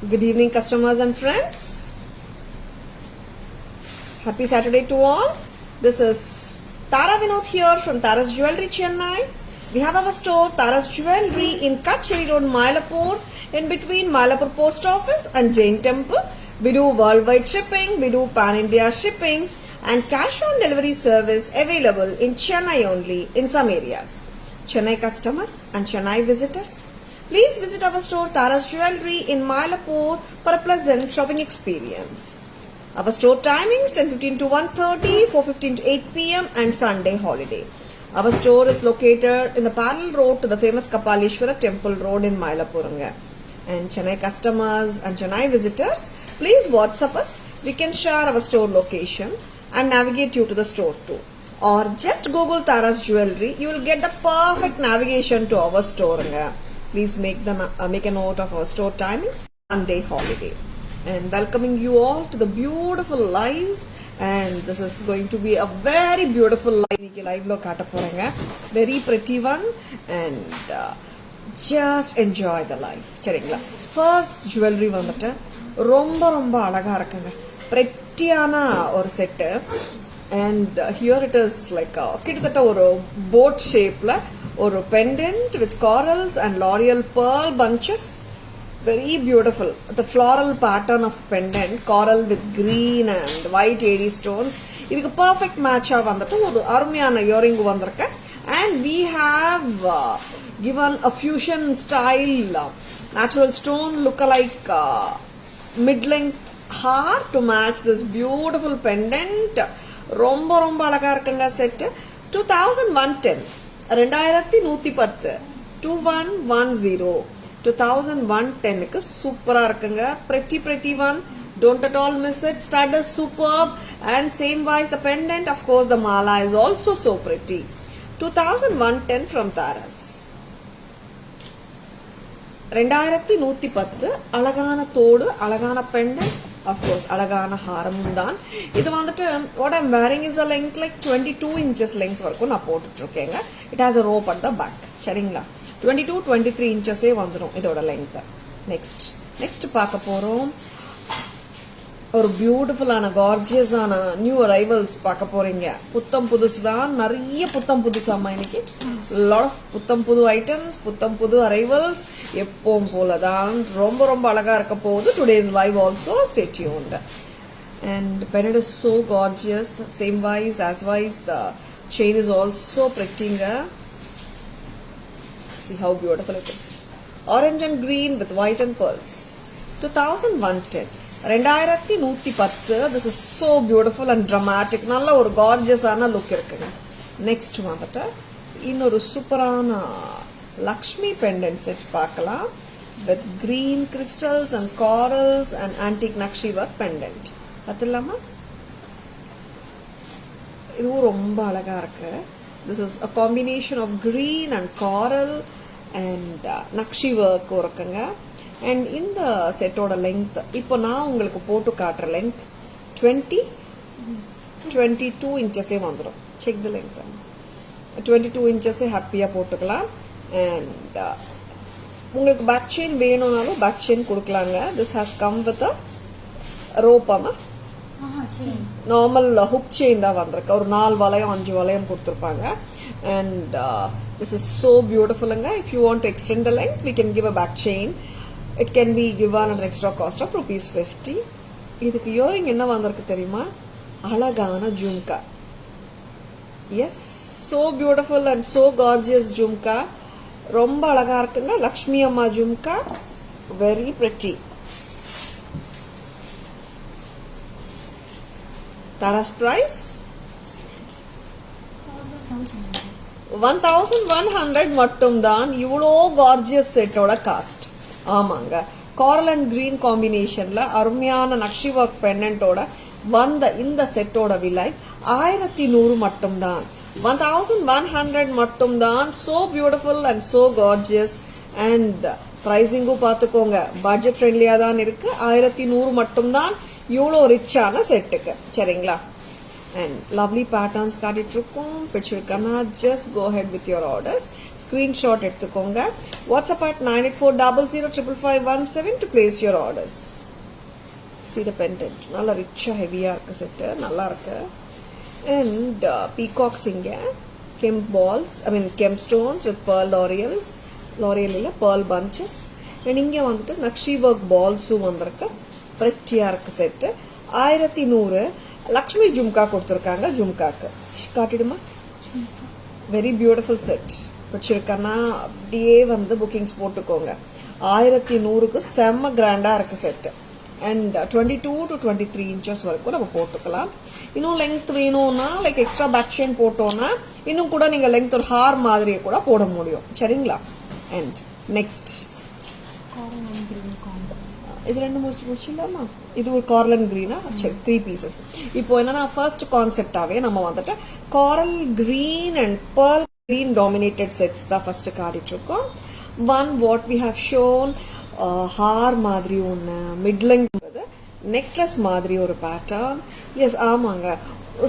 Good evening, customers and friends. Happy Saturday to all. This is Tara Vinod here from Tara's Jewelry, Chennai. We have our store Tara's Jewelry in Kacheri Road, Mylapore, in between Mylapore Post Office and Jain Temple. We do worldwide shipping, we do pan-India shipping and cash on delivery service available in Chennai only in some areas. Chennai customers and Chennai visitors, please visit our store Tara's Jewelry in Mylapore for a pleasant shopping experience. Our store timings 10:15 to 1:30, 4:15 to 8 p.m. and Sunday holiday. Our store is located in the parallel road to the famous Kapalishwara Temple Road in Mylapore. And Chennai customers and Chennai visitors, please WhatsApp us. We can share our store location and navigate you to the store too. Or just Google Tara's Jewelry. You will get the perfect navigation to our store. Please make a note of our store timings, Sunday holiday. And welcoming you all to the beautiful live. And this is going to be a very beautiful live lo kaata porenga. Very pretty one. And just enjoy the live. சரிங்களா? First jewelry வந்துட்டு ரொம்ப அழகா இருக்குங்க. prettyயான ஒரு set. And here it is like கிட்டத்தட்ட ஒரு boat shapeல ஒரு pendant with corals and L'Oreal pearl bunches. Very beautiful. The floral pattern of pendant, coral with green and white AD stones. இதுக்கு perfect match வந்துட்டு ஒரு அருமையான earring வந்திருக்கு. And we have given a fusion style natural stone look-alike mid-length heart to match this beautiful pendant. ரொம்ப அழகா இருக்குங்க set. 2110 2110 2110க்கு சூப்பரா இருக்குங்க. pretty one. Don't at all miss it. Stud is superb and same wise the pendant, of course the mala is also so pretty. 2110 from Taras. 2110 அழகான தோடு, அழகான pendant, of course அழகான ஹாரமும் தான். இது வந்துட்டு what I'm wearing is a length like 22 inches length வரைக்கும் நான் போட்டுட்டு இருக்கேங்க. It has a rope at the back. சரிங்களா? 22-23 inches வந்துடும் இதோட length. next பார்க்க போறோம். ஒரு பியூட்டிஃபுல்லான கார்ஜியஸான நியூ அரைவல்ஸ் பார்க்க போறீங்க. புத்தம் புதுசு தான், நிறைய புத்தம் புதுசாமா இன்னைக்கு. லாட் ஆஃப் புத்தம் புது ஐட்டம்ஸ், புத்தம் புது அரைவல்ஸ், எப்பவும் போலதான் ரொம்ப அழகா இருக்க போகுது. Today's live also, stay tuned. And pendant is so gorgeous, same wise as wise the chain is also pretty. See how beautiful it is. Orange and green with white and pearls. 2110. 2110. This is so beautiful and dramatic. நல்ல ஒரு gorgeous-ஆன look இருக்குங்க. Next வந்துட்டு இன்னொரு சூப்பரான Lakshmi pendant set பார்க்கலாம். with green crystals and corals and antique nakshi work pendant. பார்த்தலாமா? இதுவும் ரொம்ப அழகா இருக்கு. This is a combination of green and coral and nakshi work இருக்குங்க. And இந்த செட்டோட லெங்த் இப்போ நான் உங்களுக்கு போட்டு காட்டுற லெங்த் 22 இன்ச்சஸே வந்துடும். Check the length. 22 இன்ச்சஸே ஹாப்பியாக போட்டுக்கலாம். அண்ட் உங்களுக்கு பேக் செயின் வேணும்னாலும் பேக் செயின் கொடுக்கலாங்க. This has come with a ரோப்பாமா, நார்மல் ஹுக் செயின் தான் வந்திருக்கு. ஒரு 4 வளையம் 5 வளையம் கொடுத்துருப்பாங்க. அண்ட் திஸ் இஸ் ஸோ பியூட்டிஃபுல்லுங்க. If you want to extend the length we can give a back chain. It can be given at an extra cost of ₹50. இதுக்கு earring என்ன வந்திருக்கு தெரியுமா? அழகான jhumka. Yes, so beautiful and so gorgeous jhumka. ரொம்ப அழகா இருக்குங்க. லக்ஷ்மி அம்மா jhumka, very pretty. Tara's price 1100 மட்டும்தான். இவ்வளோ கார்ஜியஸ் செட்டோட காஸ்ட். ஆமாங்க, காரல் அண்ட் கிரீன் காம்பினேஷன்ல அருமையான நக்ஷி ஒர்க் பெண்டன்ட்டோட வந்த இந்த செட்டோட விலை 1100 மட்டும்தான். 1100 மட்டும்தான். So beautiful and so gorgeous. அண்ட் பிரைசிங்கும் பார்த்துக்கோங்க, பட்ஜெட் ஃப்ரெண்ட்லியா தான் இருக்கு. 1100 மட்டும்தான் இவ்வளோ ரிச்சான செட்டுக்கு. சரிங்களா? and lovely patterns காட்டிட்டிருக்கோம். பிடிச்சிருக்கனா just go ahead with your orders. Screenshot எடுத்துக்கோங்க. WhatsApp at 9840055517 to place your orders. See the pendant. நல்லா ரிச்சா ஹெவியா இருக்கு செட். நல்லா இருக்கு. And peacocks இங்க kemp balls, kemp stones with pearl L'Oreals. L'Oreal இல்ல pearl bunches. And இங்க வந்துட்டு நக்ஷி work balls-உம் வந்திருக்கு. pretty-ஆ இருக்கு செட். 1100 லக்ஷ்மி ஜும்கா கொடுத்துருக்காங்க. ஜும்காக்கு காட்டிடுமா? Very beautiful set. பிடிச்சிருக்கன்னா அப்படியே வந்து புக்கிங்ஸ் போட்டுக்கோங்க. 1100க்கு செம்ம கிராண்டா இருக்கு செட். அண்ட் 22 to 23 inches வரைக்கும் நம்ம போட்டுக்கலாம். இன்னும் லெங்த் வேணும்னா லைக் எக்ஸ்ட்ரா பேக் செயின் போட்டோம்னா இன்னும் கூட நீங்க லெங்த் ஒரு ஹார் மாதிரியே கூட போட முடியும். சரிங்களா? அண்ட் நெக்ஸ்ட் இது ரெண்டு முடிச்சிடலாமா? இது ஒரு காரல் கிரீனா? சரி, 3 pieces. இப்போ என்னன்னா ஃபர்ஸ்ட் கான்செப்டாவே நம்ம வந்துட்டு coral green and pearl green dominated sets தான் ஃபர்ஸ்ட் காட்டிட்டு இருக்கோம். One what we have shown haar மாதிரி ஒன்று, மிட் லெங்த் நெக்லஸ் மாதிரி ஒரு பேட்டர்ன். எஸ், ஆமாங்க.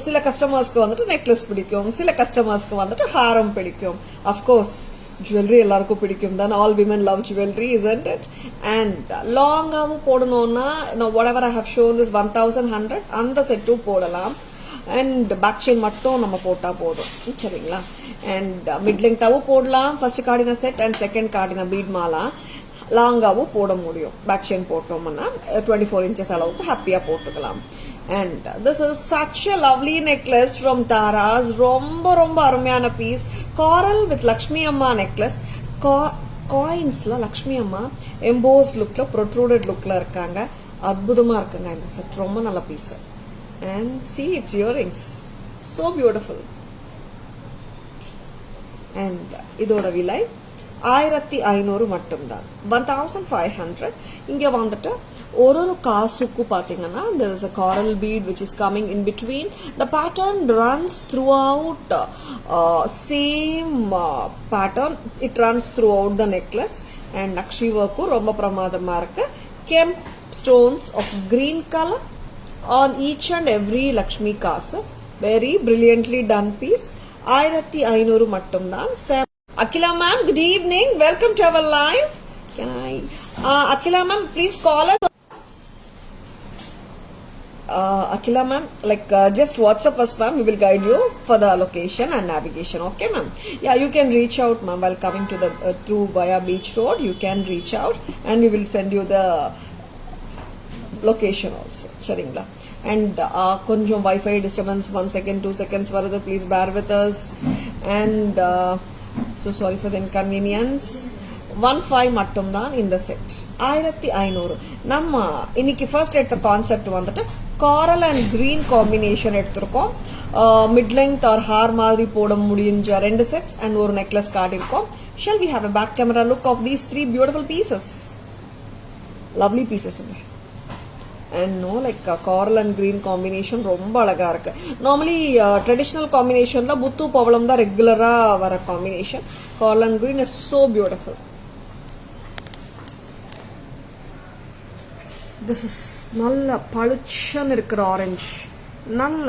சில கஸ்டமர்ஸ்க்கு வந்துட்டு நெக்லஸ் பிடிக்கும், சில கஸ்டமர்ஸ்க்கு வந்துட்டு ஹாரம் பிடிக்கும். அஃப்கோர்ஸ் ஜுவல்லரி எல்லாருக்கும் பிடிக்கும் தான். All women love jewellery, isn't it? And லாங்காகவும் போடணும்னா whatever I have shown this 1100 அந்த செட்டும் போடலாம். அண்ட் பேக் செயின் மட்டும் நம்ம போட்டா போதும். சரிங்களா? அண்ட் மிட் லெங்தாவும் போடலாம் ஃபர்ஸ்ட் கார்டின செட் அண்ட் செகண்ட் கார்டின பீட் மாலா. லாங்காவும் போட முடியும். பேக் செயின் போட்டோம்னா 24 inches அளவுக்கு ஹாப்பியா போட்டுக்கலாம். And this is such a lovely necklace from Tara's. ரொம்ப ரொம்ப அருமையான பீஸ். coral with லக்ஷ்மி அம்மா necklace. காயின்ஸ்ல லக்ஷ்மி அம்மா எம்போஸ் லுக்ல ப்ரொட்ரூடட் லுக்ல இருக்காங்க. அற்புதமா இருக்குங்க இந்த செட். ரொம்ப நல்ல piece. And see its earrings. So beautiful. And இதோட விலை 1500 மட்டும்தான். 1500. இங்க வந்துட்டு ஒரு காசுக்கு பாத்தீங்கன்னா there is a coral bead which is coming in between. The pattern runs throughout same pattern. It runs throughout the necklace. And nakshi ஒர்க்கும் ரொம்ப பிரமாதமா இருக்கு. kemp stones of green color on each and every Lakshmi காசு. Very brilliantly done piece. 1500 மட்டும்தான். Akila ma'am, good evening. Welcome to our live. Can I? Akila ma'am, please call us. Akila ma'am, just WhatsApp us ma'am. We will guide you for the location and navigation. Okay ma'am? Yeah, you can reach out ma'am while coming to the through via Beach Road. You can reach out and we will send you the location also. சரிங்களா? And கொஞ்சம் Wi-Fi disturbance 1 second 2 seconds வருது. Please bear with us. And so sorry for the inconvenience. 15 மட்டும்தான் இந்த set. 1500. நம்ம இன்னைக்கு first எடுத்த concept வந்துட்டு காரல் and green combination எடுத்திருக்கோம். மிட் லெங்த் ஆர் ஹார் மாதிரி போட முடிஞ்ச 2 செட்ஸ் அண்ட் ஒரு necklace காட்டியிருக்கோம். Shall we have a back camera look of these 3 beautiful pieces? Lovely pieces. And no, coral and green combination ரொம்ப அழகா இருக்கு. நார்மலி ட்ரெடிஷனல் காம்பினேஷன்ல புத்து பவளம் தான் ரெகுலரா வர combination. coral and green is so beautiful. This is நல்ல பளிச்சுன்னு இருக்கிற ஆரஞ்சு, நல்ல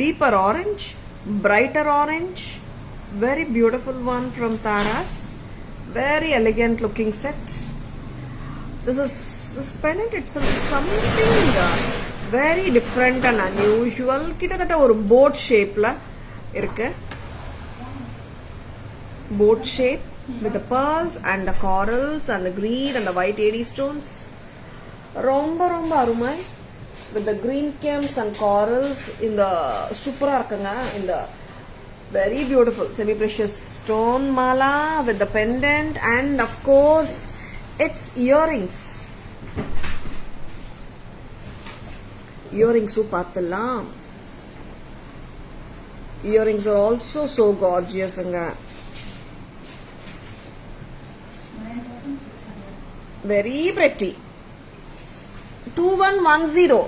deeper orange, brighter orange. very beautiful one from Tara's. very elegant looking set. This pendant itself is something very different and unusual. கிட்டத்தட்ட ஒரு boat shapeல இருக்கு. boat shape with the pearls and the corals and the green and the white AD stones. ரொம்ப ரொம்ப அருமை. with the green kems and corals in the சூப்பரா இருக்குங்க. இந்த very beautiful semi precious stone mala with the pendant and of course its earrings. Earrings பார்த்தலாம். Earrings are also so gorgeous. Very pretty. 2110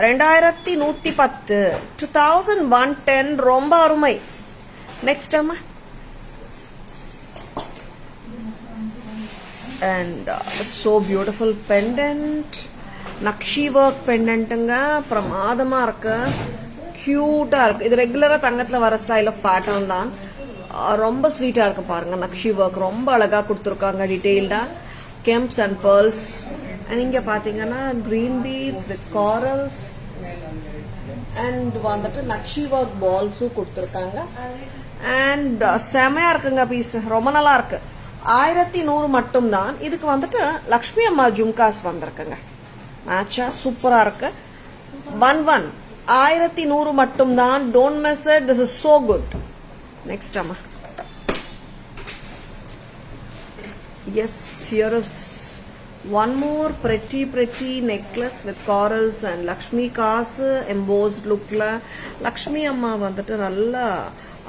2110 2110 ரொம்ப அருமை. Next அம்மா. and so beautiful pendant. Nakshi work பெண்டன்ட்டுங்க பிரமாதமா இருக்கு. கியூட்டா இருக்கு. இது ரெகுலரா தங்கத்துல வர ஸ்டைல் ஆஃப் பேட்டர்ன் தான். ரொம்ப ஸ்வீட்டா இருக்கு பாருங்க. நக்ஷி ஒர்க் ரொம்ப அழகா கொடுத்துருக்காங்க டீடைல்டா. Kemps and pearls. இங்க பாத்தீங்கன்னா green beads with corals and வந்துட்டு நக்ஷி ஒர்க் பால்ஸும் கொடுத்துருக்காங்க. அண்ட் செமையா இருக்குங்க பீஸ். ரொம்ப நல்லா இருக்கு. 1100 மட்டும் தான். இதுக்கு வந்துட்டு லக்ஷ்மி அம்மா ஜும்காஸ் வந்திருக்குங்க. மேட்சா சூப்பரா இருக்கு. 1100 மட்டும் தான். Don't miss it. This is so good. Next அம்மா. Yes, here is one more pretty necklace with corals and Lakshmi காசு embossed lookல. லக்ஷ்மி அம்மா வந்துட்டு நல்லா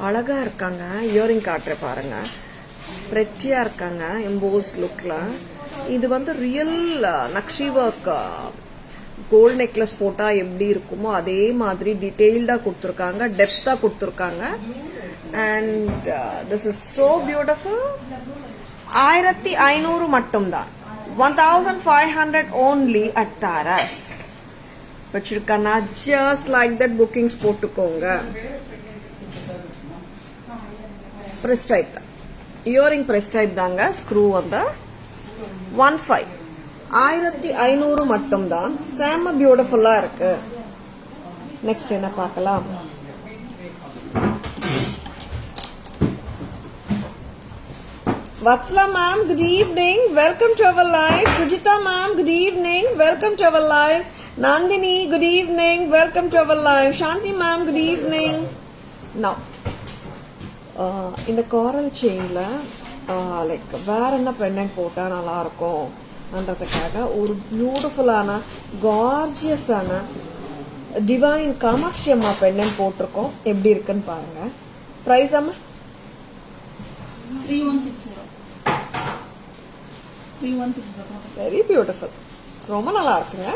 அழகா இருக்காங்க. இயரிங் காட்டுற பாருங்க. பிரெட்டியா இருக்காங்க embossed lookல. இது வந்து real nakshi work gold necklace போட்டா எப்படி இருக்குமோ அதே மாதிரி டீடைல்டா கொடுத்துருக்காங்க. டெப்தா கொடுத்துருக்காங்க. And this is so beautiful. 1500 மட்டும் தான். 1500 only at Taras. வச்சிருக்கா just like that bookings போட்டுக்கோங்க. press type தான். earring press type தாங்க. screw வந்த 15. 1500 மட்டும் தான். செம பியூட்டிஃபுல்லா இருக்கு. நெக்ஸ்ட் என்ன பார்க்கலாம்? Vatsala ma'am, good evening. Welcome to our live. Sujita ma'am, good evening. Welcome to our live. Nandini, good evening. Welcome to our live. Shanti ma'am, good evening. Now, in the coral chain la like வேற என்ன pendant போட்டா நல்லா இருக்கும்ன்றதுக்காக ஒரு பியூட்டிஃபுல்லான கார்ஜியஸான divine Kamakshi அம்மா pendant போட்டிருக்கோம். எப்படி இருக்குன்னு பாருங்க. பிரைஸ் அம்மா 3160. Very beautiful. ரொம்ப நல்லா இருக்குங்க.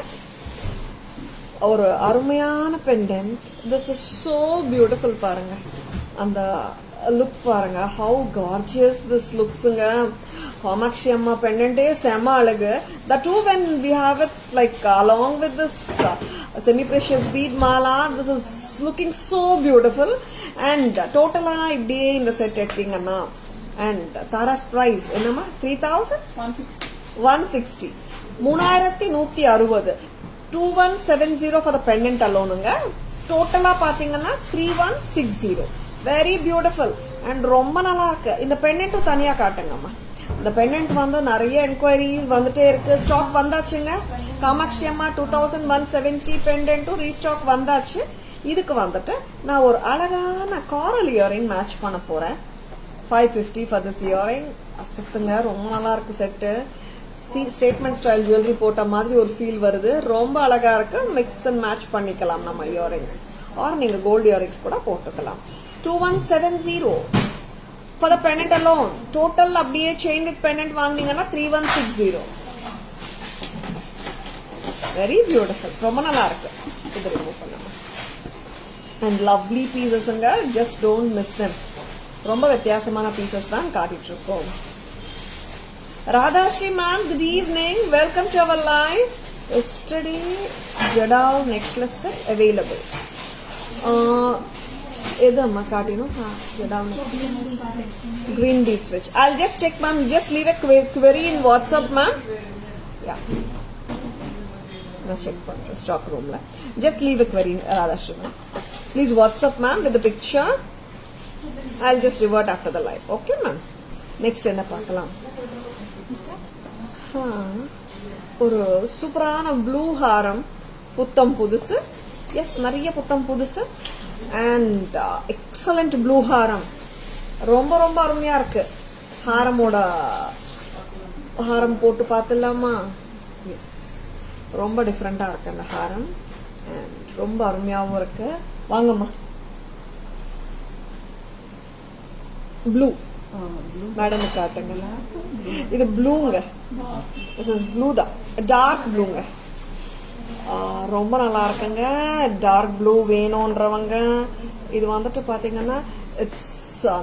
ஒரு அருமையான pendant. This is so beautiful பாருங்க. அந்த லுக் பாருங்க. ஹவு கார்ஜியஸ் திஸ் லுக்ஸுங்க. காமாட்சி அம்மா பெண்டன்டே செம அழகு. The two when we have it like along with this semi precious bead mala, this is looking so beautiful. And totally இப்படியே இந்த செட் எடுத்தீங்கன்னா and Tara's price என்னமா 3160. 3160. 2170 for the pendant aloneங்க. டோட்டலா பாத்தீங்கன்னா 3160. வெரி பியூட்டிஃபுல் அண்ட் ரொம்ப நல்லா இருக்கு. இந்த பெண்டன்ட்டும் தனியா காட்டுங்கம்மா. இந்த பெண்டன்ட் வந்து நிறைய என்கொயரிஸ் வந்துட்டே இருக்கு. ஸ்டாக் வந்தாச்சுங்க. காமாட்சி அம்மா 2170 பெண்டன்ட்டும் ரீஸ்டாக் வந்தாச்சு. இதுக்கு வந்துட்டு நான் ஒரு அழகான காரல் இயரிங் மேட்ச் பண்ண போறேன். 550 for this earring. அசத்துங்க. ரொம்ப நல்லா இருக்கு செட்டு. ஸ்டேட்மெண்ட் ஸ்டைல் ஜுவல்லரி போட்ட மாதிரி ஒரு ஃபீல் வருது. ரொம்ப அழகா இருக்கு. மிக்ஸ் அண்ட் மேட்ச் பண்ணிக்கலாம் நம்ம இயரிங்ஸ். ஆர் நீங்க கோல்டு இயரிங்ஸ் கூட போட்டுக்கலாம். 2170 for the pendant alone. Total அப்படியே செயின் வித் pendant வாங்குனீங்கன்னா 3160. Very beautiful. ரொம்ப நல்லா இருக்கு. இது ரிமூவ் பண்ணலாம். அண்ட் லவ்லி பீசஸ்ங்க. Just don't miss them. ரொம்ப வித்தியாசமான பீசஸ் தான் காட்டிட்டு இருக்கோம். Radhashree ma'am, good evening. Welcome to our live. Yesterday jadau necklace set available. எது அம்மா காட்டினோம்? Jadau necklace green bead switch. I'll just check ma'am. Just leave a query in WhatsApp ma'am. Yeah. நான் check பண்றேன் ஸ்டாக் ரூம்ல. Just leave a query ராதாஸ்ரீ ma'am. Please WhatsApp ma'am with the picture. I'll just revert after the live. Okay ma'am. Next என்ன பார்க்கலாம்? ஒரு சூப்பரான blue ஹாரம். புத்தம் புதுசு. S, நிறைய புத்தம் புதுசு. அண்ட் எக்ஸலண்ட் ப்ளூ ஹாரம். ரொம்ப ரொம்ப அருமையா இருக்கு. ஹாரம் போட்டு பார்த்துலாமா? எஸ், ரொம்ப டிஃப்ரெண்டா இருக்கு அந்த ஹாரம். அண்ட் ரொம்ப அருமையாவும் இருக்கு. வாங்கம்மா. ப்ளூ மேடம் காட்டுங்களா? இது ப்ளூங்க. திஸ் இஸ் ப்ளூ தான். டார்க் ப்ளூங்க. ரொம்ப நல்லா இருக்குங்க. டார்க் ப்ளூ வேணும்ன்றவங்க இது வந்துட்டு பாத்தீங்கன்னா இட்ஸ்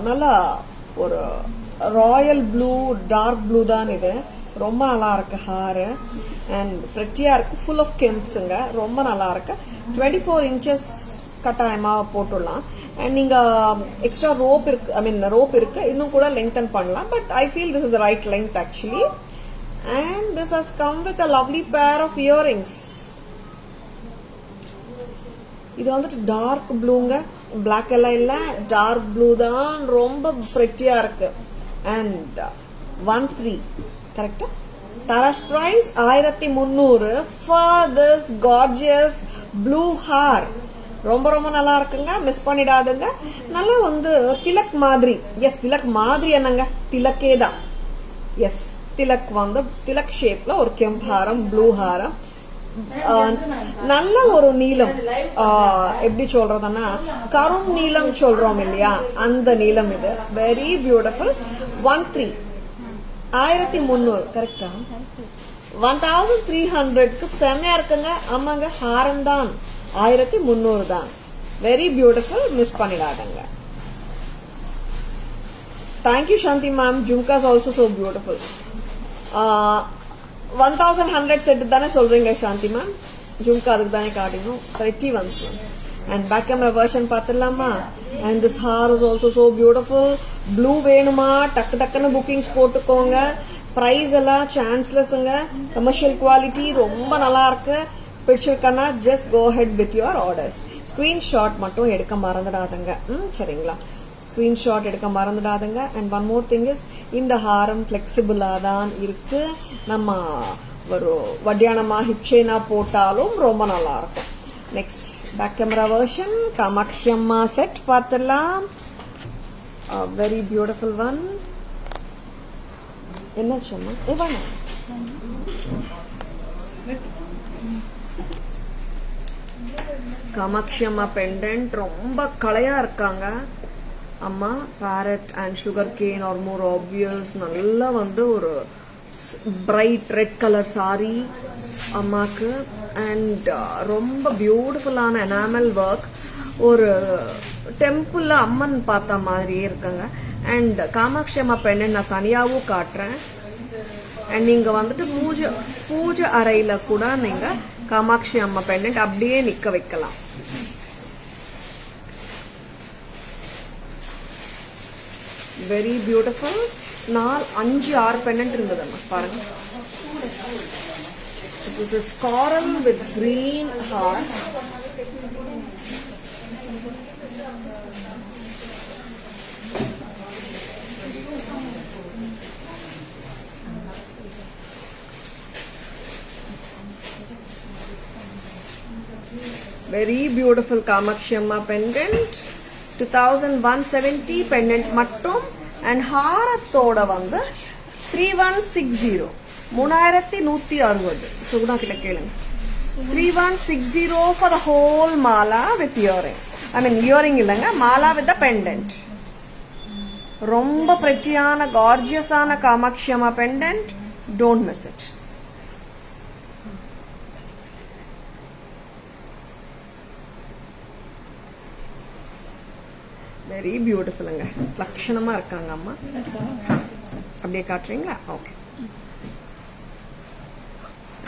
நல்லா ஒரு ராயல் ப்ளூ, டார்க் ப்ளூ தான் இது. ரொம்ப நல்லா இருக்கு ஹாரு. அண்ட் பிரெட்டியா இருக்கு. ஃபுல் ஆஃப் கெம்ப்ஸுங்க. ரொம்ப நல்லா இருக்கு. 24 inches கட்டாயமாக போட்டுடலாம். அண்ட் நீங்கள் எக்ஸ்ட்ரா ரோப் இருக்கு இன்னும் கூட லெங்தன் பண்ணலாம். But I feel this is the right length actually. And this has come with a lovely pair of earrings. இது வந்துட்டு டார்க் ப்ளூங்க, பிளாக் எல்லாம் இல்ல, டார்க் ப்ளூ தான், ரொம்ப பிரெட்டியா இருக்கு. அண்ட் 13 கரெக்டா? தாராஸ் price 1300 for this gorgeous blue haar. ரொம்ப ரொம்ப நல்லா இருக்குங்க, மிஸ் பண்ணிடாதுங்க. நல்லா வந்து திலக் மாதிரி. எஸ், திலக் மாதிரி என்னங்க, திலக்கே தான். எஸ், திலக் வந்து திலக் ஷேப்ல ஒரு கெம்பு ஹாரம், ப்ளூ ஹாரம், நல்ல ஒரு நீளம். எப்படி சொல்றதுன்னா கரும் நீளம் சொல்றோம் இல்லையா, அந்த நீளம் இது. Very beautiful. 13 1300 கரெக்டா? 1300க்கு செமையா இருக்குங்க. ஆமாங்க, ஹாரம் தான் 1300 தான். வெரி பியூட்டிஃபுல், மிஸ் பண்ணிடாதங்க. Thank you Shanthi ma'am. Jhumkas also so beautiful. 1100 set தானே சொல்றீங்க சாந்தி மேம்? ஜும்கா அதுக்கு தானே காட்டணும். pretty ones ma'am. And back camera version பார்த்துடலாமா? And this haar is also so beautiful. Blue வேணுமா, டக்கு டக்குன்னு புக்கிங்ஸ் போட்டுக்கோங்க. பிரைஸ் எல்லாம் சான்ஸ்லெஸ்ங்க. கமர்ஷியல் குவாலிட்டி ரொம்ப நல்லா இருக்கு. பிடிச்சிருக்கனா just go ahead with your orders. Screenshot மட்டும் எடுக்க மறந்துடாதுங்க. சரிங்களா? ஸ்கிரீன்ஷாட் எடுக்க மறந்துடாதுங்க. And one more thing is, இந்த ஹாரம் பிளெக்சிபிளா தான் இருக்கு. நம்ம ஒரு வட்டியானமா ஹிப் செயினா போட்டாலும் ரொம்ப நல்லா இருக்கும். Next back camera version Kamakshi Amma set பார்த்துடலாம். Very beautiful one. என்னாச்சு அம்மா? எவ்வளோ காமாட்சி அம்மா பெண்டன்ட் ரொம்ப கலையா இருக்காங்க. அம்மா parrot and sugarcane are more obvious. நல்லா வந்து ஒரு பிரைட் ரெட் கலர் சாரி அம்மாக்கு. அண்ட் ரொம்ப பியூட்டிஃபுல்லான எனாமல் ஒர்க். ஒரு டெம்பிள்ல அம்மன் பார்த்த மாதிரியே இருக்குங்க. அண்ட் காமாட்சி அம்மா பெண்ணன் நான் தனியாகவும் காட்டுறேன். அண்ட் நீங்க வந்துட்டு பூஜை அறையில கூட நீங்க காமாட்சி அம்மா பெண்ணன் அப்படியே நிக்க வைக்கலாம். Very beautiful. 5-6 பெண்டன்ட் இருந்தது பாருங்க. This is coral with green heart. Very beautiful Kamakshi Amma pendant. 2170 pendant மட்டும். அண்ட் ஹாரத்தோட வந்து 3160 3160. சுகுணா கிட்ட கேளுங்க. 3160 for the whole mala with earring. Earring இல்லைங்க, மாலா வித் த பெண்டன்ட். ரொம்ப பிரெட்டியான கார்ஜியஸான காமாட்சி அம்மா pendant. Don't miss it. Very பியூட்டிஃபுல்லுங்க. லட்சணமா இருக்காங்க அம்மா. அப்படியே காட்டுறீங்களா? ஓகே.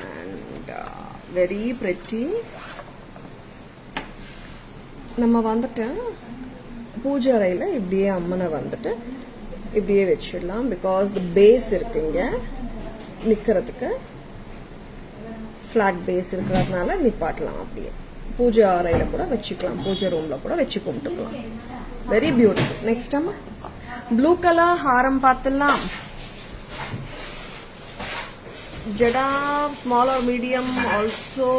And very pretty. நம்ம வந்துட்டு பூஜை அறையில் இப்படியே அம்மனை வந்துட்டு இப்படியே வச்சிடலாம். பிகாஸ் த பேஸ் இருக்குங்க நிற்கிறதுக்கு, ஃப்ளாட் பேஸ் இருக்கிறதுனால நிப்பாட்டலாம். அப்படியே பூஜை அறையில் கூட வச்சுக்கலாம், பூஜை ரூமில் கூட வச்சு கும்பிட்டுக்கலாம். Very beautiful. நெக்ஸ்ட் அம்மா ப்ளூ கலர் ஹாரம் பார்த்துலாம். ஜடா small or medium also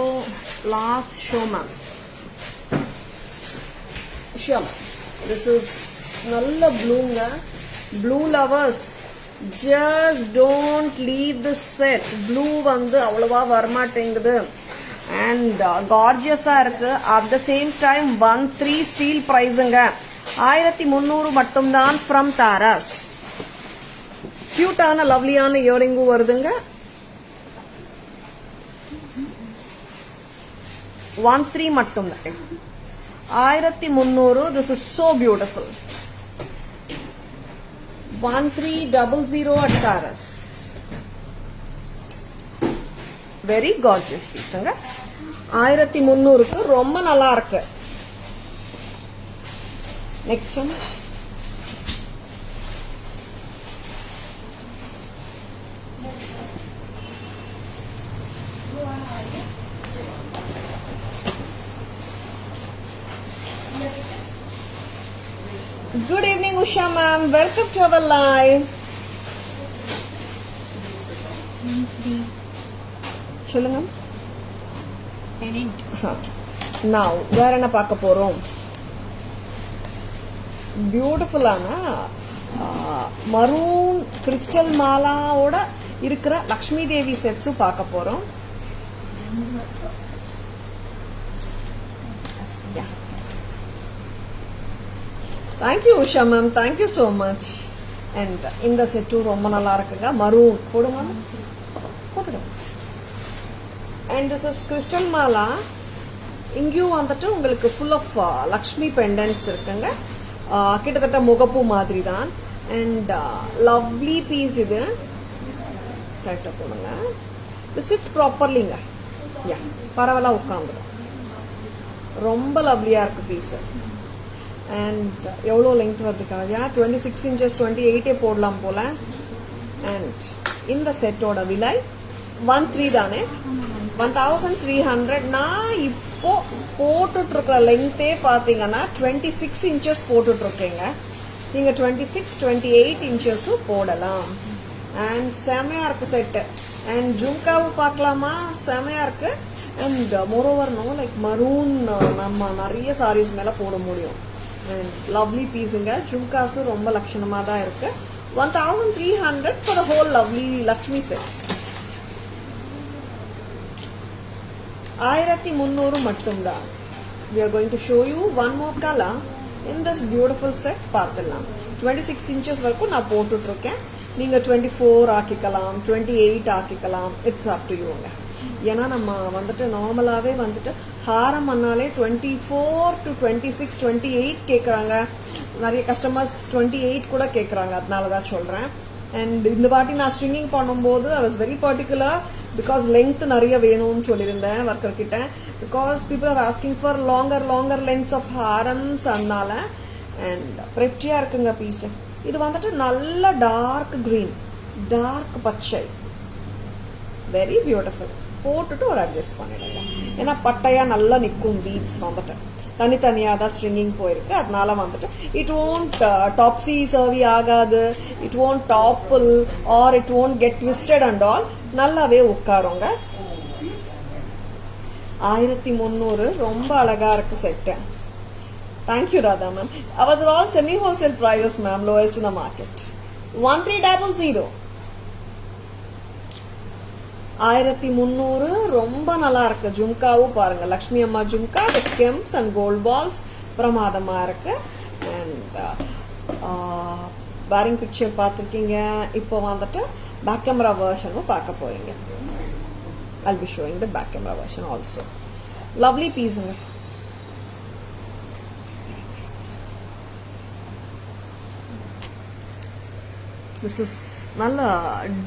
large show ma'am. Show this is நல்ல ப்ளூங்க. Blue lovers just don't leave this set. Blue வந்து அவ்வளவா வரமாட்டேங்குது. அண்ட் கார்ஜியஸா இருக்கு. At the same time 13 steal பிரைஸுங்க. 1300 மட்டும்தான் ஃப்ரம் தாராஸ். கியூட்டான லவ்லியான இயரிங்கும் வருதுங்க. 13 மட்டும் தான். 1300. This is so beautiful. 1300 at Taras. Very gorgeous பீஸுங்க. 1300க்கு ரொம்ப நல்லா இருக்கு. Next one. Good evening, Usha ma'am. Welcome to our live. சொல்லுங்க. Now வேற என்ன பார்க்க போறோம்? பியூட்டிஃபுல்லான மரூன் கிறிஸ்டல் மாலாவோட இருக்கிற லக்ஷ்மி தேவி செட்ஸும் பார்க்க போறோம். Thank you Usha ma'am, thank you so much. And இந்த செட்டும் ரொம்ப நல்லா இருக்குங்க. மரூன் போடுங்க, போட்டுடும். And this is crystal mala. இங்கேயும் வந்துட்டு உங்களுக்கு ஃபுல் ஆஃப் லக்ஷ்மி பெண்டன்ஸ் இருக்குங்க. கிட்டத்தட்ட முகப்பு மாதிரி தான். அண்ட் லவ்லி பீஸ் இது. கரெக்டாக போடுங்க. இது சிட்ஸ் ப்ராப்பர்லிங்க. யா, பரவாயில்ல உட்காந்துடும். ரொம்ப லவ்லியாக இருக்கு பீஸ். அண்ட் எவ்வளோ லெங்க் வருதுக்காக 26 inches 28 போடலாம் போல. அண்ட் இந்த செட்டோட விலை 13 தானே, 1300. நான் இப்போ போட்டுட்டு இருக்கிற லெங்க்தே பாத்தீங்கன்னா 26 inches போட்டுட்டு இருக்கீங்க. நீங்க 26, 28 inchஸும் போடலாம். அண்ட் செமையா இருக்கு செட்டு. அண்ட் ஜும்காவும் பார்க்கலாமா, செமையா இருக்கு. And moreover no like maroon நம்ம நிறைய சாரீஸ் மேல போட முடியும். And lovely பீஸுங்க. ஜும்காஸும் ரொம்ப லட்சணமா தான் இருக்கு. 1300 for the whole lovely Lakshmi set. 1300 மட்டும்தான். We are going to show you one more color in this beautiful set. பார்த்துடலாம். 26 inches வரைக்கும் நான் போட்டுட்டு இருக்கேன். நீங்க 24 ஆக்கிக்கலாம், 28 ஆக்கிக்கலாம். இட்ஸ் அப் டு யூங்க. ஏன்னா நம்ம வந்துட்டு நார்மலாவே வந்துட்டு ஹாரம் பண்ணாலே 24 to 26, 28 கேட்குறாங்க. நிறைய கஸ்டமர்ஸ் 28 கூட கேட்குறாங்க. அதனாலதான் சொல்றேன். அண்ட் இந்த வாட்டி நான் ஸ்ட்ரிங்கிங் பண்ணும்போது I was very particular because length நிறைய வேணும்னு சொல்லியிருந்தேன் ஒர்க்கர் கிட்ட. Because people are asking for longer lengths of ஹாரம்ஸ். அதனால அண்ட் பிரெட்டியா இருக்குங்க பீஸ். இது வந்துட்டு நல்ல டார்க் கிரீன், டார்க் பச்சை, வெரி பியூட்டிஃபுல். போட்டுட்டு ஒரு அட்ஜஸ்ட் பண்ணிடுங்க. ஏன்னா பட்டையா நல்லா நிற்கும் பீட்ஸ் வந்துட்டு. தனித்தனியா தான் ஸ்ட்ரிங்கிங் போயிருக்கு. அதனால வந்துட்டு இட் ஓன்ட் டாப்ஸி சர்வி ஆகாது, it won't topple or it won't get twisted and all. நல்லாவே உட்காருங்க. 1300 ரொம்ப அழகா இருக்கு set. Thank you Radha ma'am. Ours all semi wholesale prices ma'am, lowest in the market. 1300. 1300 ரொம்ப நல்லா இருக்கு. ஜும்காவும் பாருங்க, லக்ஷ்மி அம்மா jhumka with kemps and gold balls பிரமாதமா இருக்கு. அண்ட் பேரிங் பிக்சர் பார்த்துருக்கீங்க. இப்போ வந்துட்டு பேக் கேமரா வெர்ஷனும் பார்க்க போறீங்க. I'll be showing the back camera version also. Lovely piece. This is நல்ல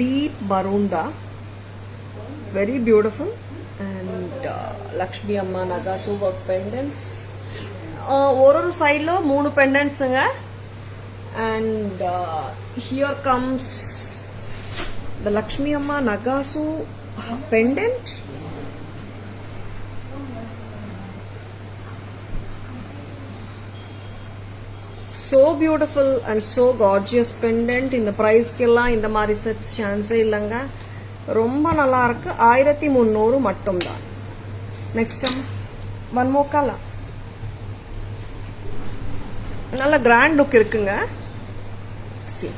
deep maroon da. Very beautiful. And Lakshmi Amma Nagasu work pendants. ஒரு சைடுல 3 பெண்டன்ட்ஸுங்க. And here comes the Lakshmi Amma Nagasu pendant. So beautiful and so gorgeous pendant. இந்த பிரைஸ்க்கெல்லாம் இந்த மாதிரி sets சான்ஸே இல்லைங்க. ரொம்ப நல்லா இருக்கு. 1300 மட்டும்தான். Next one more colour. நல்ல கிராண்ட் லுக் இருக்குங்க. சி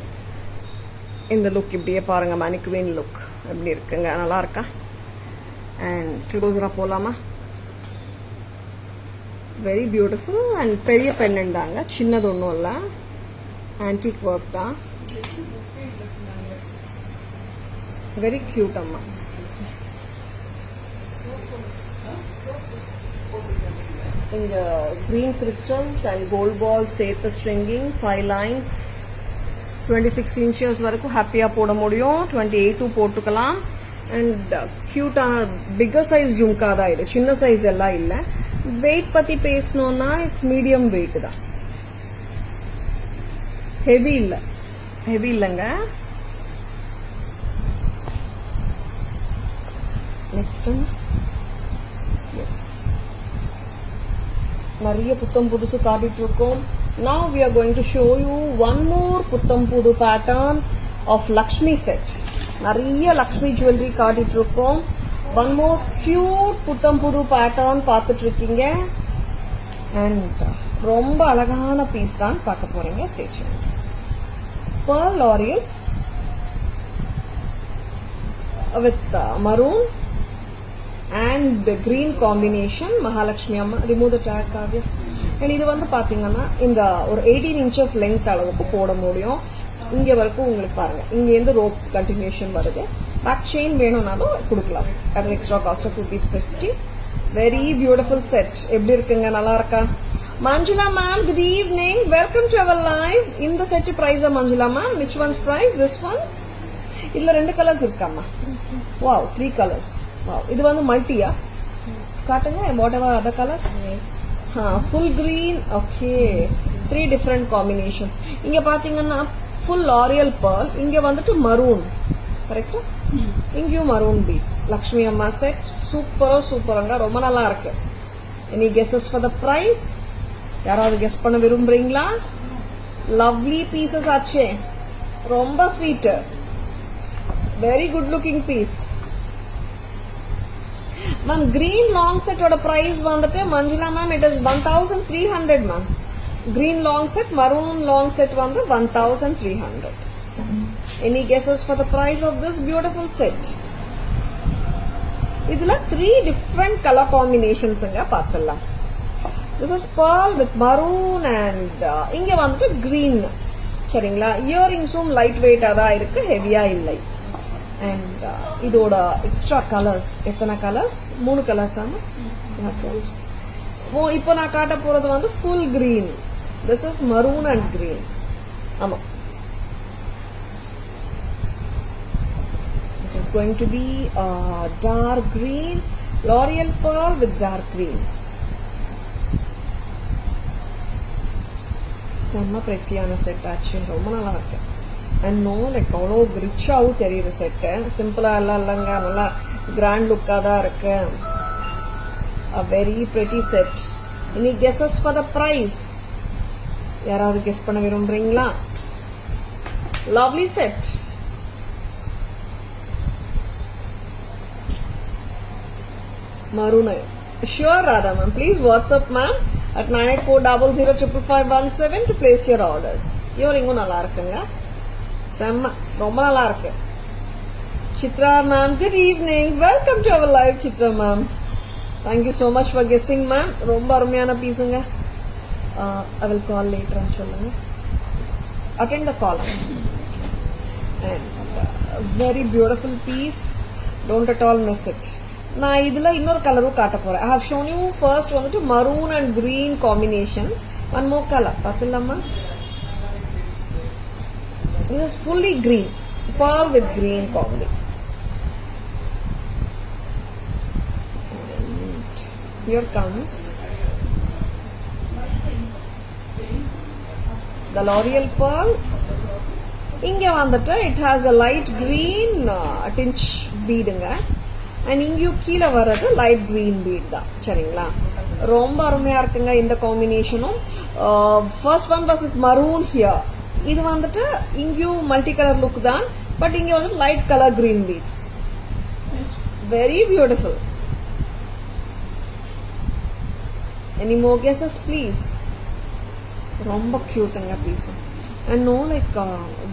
இந்த லுக் இப்படியே பாருங்க, மேனிக்வீன் லுக் எப்படி இருக்குங்க, நல்லா இருக்கா? அண்ட் க்ளோஸரா போலாமா? Very beautiful. அண்ட் பெரிய பெண்டன்ட் தாங்க, சின்னது ஒன்றும் இல்லை. ஆன்டிக் ஒர்க் தான். வெரி கியூட் அம்மா. இங்க கிரீன் கிறிஸ்டல்ஸ் அண்ட் கோல்ட் பால் சேர்த்த ஸ்ட்ரிங்கிங், 5 lines, 26 inches வரைக்கும் ஹாப்பியா போட முடியும். 28 போட்டுக்கலாம். அண்ட் கியூட்டான பிக்கர் சைஸ் ஜும்கா தான் இது, சின்ன சைஸ் எல்லாம் இல்லை. வெயிட் பத்தி பேசணும்னா இட்ஸ் மீடியம் வெயிட் தான். ஹெவி இல்லைங்க. நெக்ஸ்ட் எஸ், நிறைய புத்தம் புதுசு காட்டிட்டு இருக்கோம். Now we are going to show you one more புத்தம் புது pattern of Lakshmi set. நிறைய லக்ஷ்மி ஜுவல்லரி காட்டிட்டு இருக்கோம். One more cute புத்தம் புது pattern பார்த்துட்டு இருக்கீங்க. And ரொம்ப அழகான பீஸ் தான் பார்க்க போறீங்க. Stay tuned. Pearl L'Oreal with maroon and green combination. Mahalakshmi Amma, remove the tag Kavya. And இது வந்து பாத்தீங்கன்னா இந்த ஒரு 18 inches length அளவுக்கு போட முடியும். இங்க வரைக்கும் உங்களுக்கு பாருங்க, இங்க இருந்து ரோப் கண்டினியூஷன் வருது. பேக் செயின் வேணும்னாலும் கொடுக்கலாம். at an extra cost of ₹50. Very beautiful set. எப்படி இருக்குங்க, நல்லா இருக்கா? Manjula ma'am, good evening. Welcome to our live. இந்த set price Manjula ma'am, which one's price? This one's? இதுல 2 கலர்ஸ் இருக்காமா. Wow, 3 colors. Wow, இது வந்து மல்டியா? காட்டுங்க, whatever other colors. Full green. Okay, 3 different combinations. இங்க பாத்தீங்கன்னா full L'Oreal pearl, இங்க வந்துட்டு maroon. கரெக்ட்டா? இங்கேயும் maroon beads. லக்ஷ்மி அம்மா செட் சூப்பரா ரொம்ப நல்லா இருக்கு. Any guesses for the price? யாராவது கெஸ் பண்ண விரும்புறீங்களா? லவ்லி பீசஸ் ஆச்சே, ரொம்ப sweet, very good looking piece. Ma'am green long செட்டோட பிரைஸ் வந்துட்டு Manjula ma'am it is 1300 ma'am. Green long set, maroon long set வந்து 1300. Any guesses for the price of this beautiful set? இதுல 3 different colour காம்பினேஷன்ஸ்ங்க பார்த்துடலாம். This is pearl with maroon and இங்க வந்துட்டு green. சரிங்களா? இயரிங்ஸும் light வெயிட்டா தான் இருக்கு, ஹெவியா இல்லை. அண்ட் இதோட எக்ஸ்ட்ரா கலர்ஸ் எத்தனை கலர்ஸ்? 3 கலர்ஸ். ஆமா, இப்போ நான் காட்ட போறது வந்து full green. This is maroon and green. ஆமா, this is going to be dark green, L'Oreal pearl with dark green. செம்ம பிரெட்டியான செட் ஆச்சு, ரொம்ப நல்லா இருக்கு. அண்ட் நோ லைக் அவ்வளோ ரிச்சாகவும் தெரியுது செட்டு. சிம்பிளா எல்லாம் இல்லைங்க, நல்லா கிராண்ட் லுக்காக தான் இருக்கு. a very pretty set. Any guesses for the price? யாராவது கெஸ் பண்ண விரும்புறீங்களா? Lovely set. Maroon sure Radha ma'am, please WhatsApp ma'am at 9840055517 to place your orders. இயரிங்கும் நல்லா இருக்குங்க, செம்ம ரொம்ப நல்லா இருக்கு. Chitra ma'am, good evening. Welcome to our live Chitra ma'am. Thank you so much for guessing ma'am. ரொம்ப அருமையான பீஸுங்க. I will call later and சொல்லுங்க. Attend the call. And very beautiful piece. Don't at all miss it. நான் இதுல இன்னொரு கலரும் காட்ட போறேன். I have shown you first வந்துட்டு maroon and green combination. One more color பாத்துலாமா? This is fully green, pearl with green combi. And here comes the L'Oreal pearl. இங்க வந்துட்டு it has a light green tinge beadங்க. And இங்கேயும் கீழே வர்றது light green beat தான். சரிங்களா? ரொம்ப அருமையா இருக்குங்க இந்த காம்பினேஷனும். First one was with maroon here. இது வந்துட்டு இங்கேயும் மல்டி கலர் லுக் தான், பட் இங்க வந்து light colour green beads. Very beautiful. Any more guesses please? ரொம்ப கியூட்டுங்க piece. And no like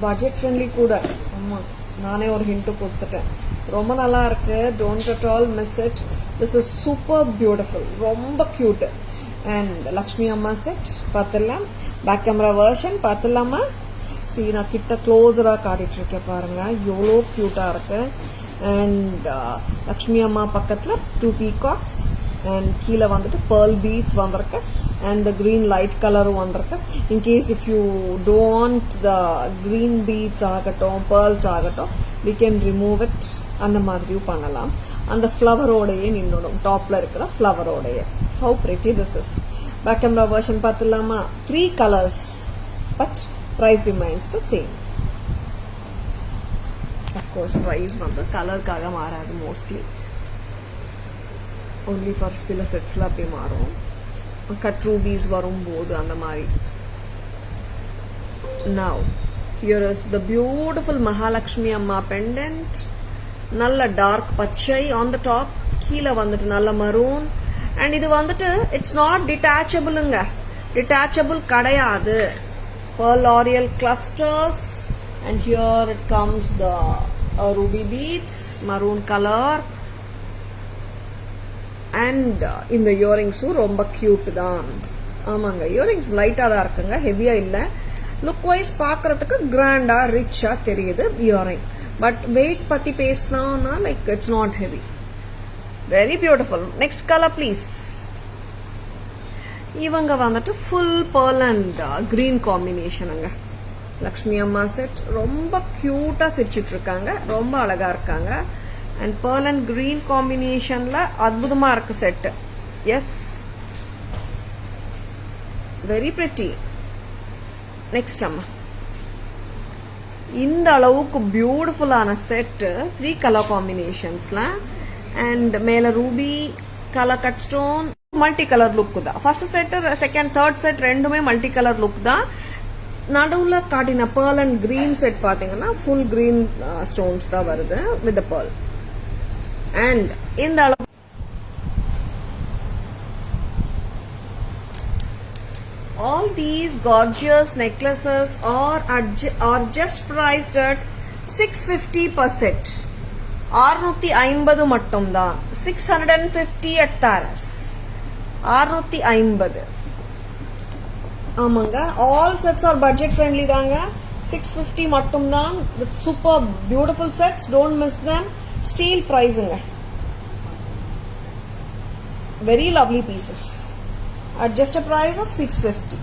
budget friendly கூட. ஆமா, நானே ஒரு ஹிண்ட் கொடுத்துட்டேன். ரொம்ப நல்லா இருக்கு. Don't at all miss it. This is super beautiful, ரொம்ப கியூட். அண்ட் லக்ஷ்மி அம்மா செட் பார்த்துடலாம். பேக் கேமரா வெர்ஷன் பார்த்துடலாமா? சி, நான் கிட்ட க்ளோஸரா காட்டிட்டு இருக்கேன் பாருங்க, எவ்வளோ கியூட்டா இருக்கு. அண்ட் லக்ஷ்மி அம்மா பக்கத்துல 2 peacocks and கீழே வந்துட்டு pearl beads வந்திருக்கு. And the green light color வந்திருக்கு. In case if you don't want the green beads ஆகட்டும், pearls ஆகட்டும், we can remove it. அந்த மாதிரியும் பண்ணலாம். அந்த ஃப்ளவரோடையே நின்னோடும், டாப்ல இருக்கிற ஃப்ளவரோடையே. How pretty this is. Back camera version பார்த்துலாமா? 3 colors but price remains the same. Of course price வந்து கலருக்காக மாறாது mostly, only for சில செட்ஸ்ல அப்படி மாறும். கட் ரூபீஸ் வரும்போது அந்த மாதிரி. Now here is the beautiful Mahalakshmi Amma pendant. நல்ல டார்க் பச்சை on the top, கீழே வந்துட்டு நல்ல மரூன். அண்ட் இது வந்துட்டு இட்ஸ் நாட் டிட்டாச்சபிளுங்க, டிட்டாச்சபிள் கிடையாது. pearl L'Oreal clusters, and here it comes the ruby beads, maroon color. And இந்த இயரிங்ஸும் ரொம்ப கியூட் தான். ஆமாங்க, இயரிங்ஸ் லைட்டாக தான் இருக்குங்க, ஹெவியாக இல்லை. லுக் வைஸ் பார்க்கறதுக்கு கிராண்டாக ரிச்சாக தெரியுது இயரிங். பட் வெயிட் பற்றி பேசினோன்னா like it's not heavy. Very beautiful. Next colour please. இவங்க வந்துட்டு ஃபுல் pearl அண்ட் green காம்பினேஷனுங்க. லக்ஷ்மி அம்மா செட் ரொம்ப க்யூட்டாக சிரிச்சிட்டு இருக்காங்க, ரொம்ப அழகா இருக்காங்க. அண்ட் pearl அண்ட் green காம்பினேஷன்ல அற்புதமா இருக்கு set. Yes, very pretty. Next அம்மா, இந்த அளவுக்கு பியூட்டிஃபுல்லான செட் 3 கலர் காம்பினேஷன்ஸ்ல. அண்ட் மேல ruby colour cut stone, multi colour look தான். First set, second, third set ரெண்டுமே மல்டி கலர் லுக் தான். நடுவில் காட்டின pearl அண்ட் green செட் பாத்தீங்கன்னா ஃபுல் green ஸ்டோன்ஸ் தான் வருது வித் த pearl. அண்ட் இந்த அளவு all these gorgeous necklaces are just priced at 650 per set. 650 மட்டும்தான். 650 at Taras. 650. ஆமாங்க, all sets are budget friendly தாங்க. 650 மட்டும்தான். With super beautiful sets, don't miss them. Steel pricing. Very lovely pieces at just a price of 650.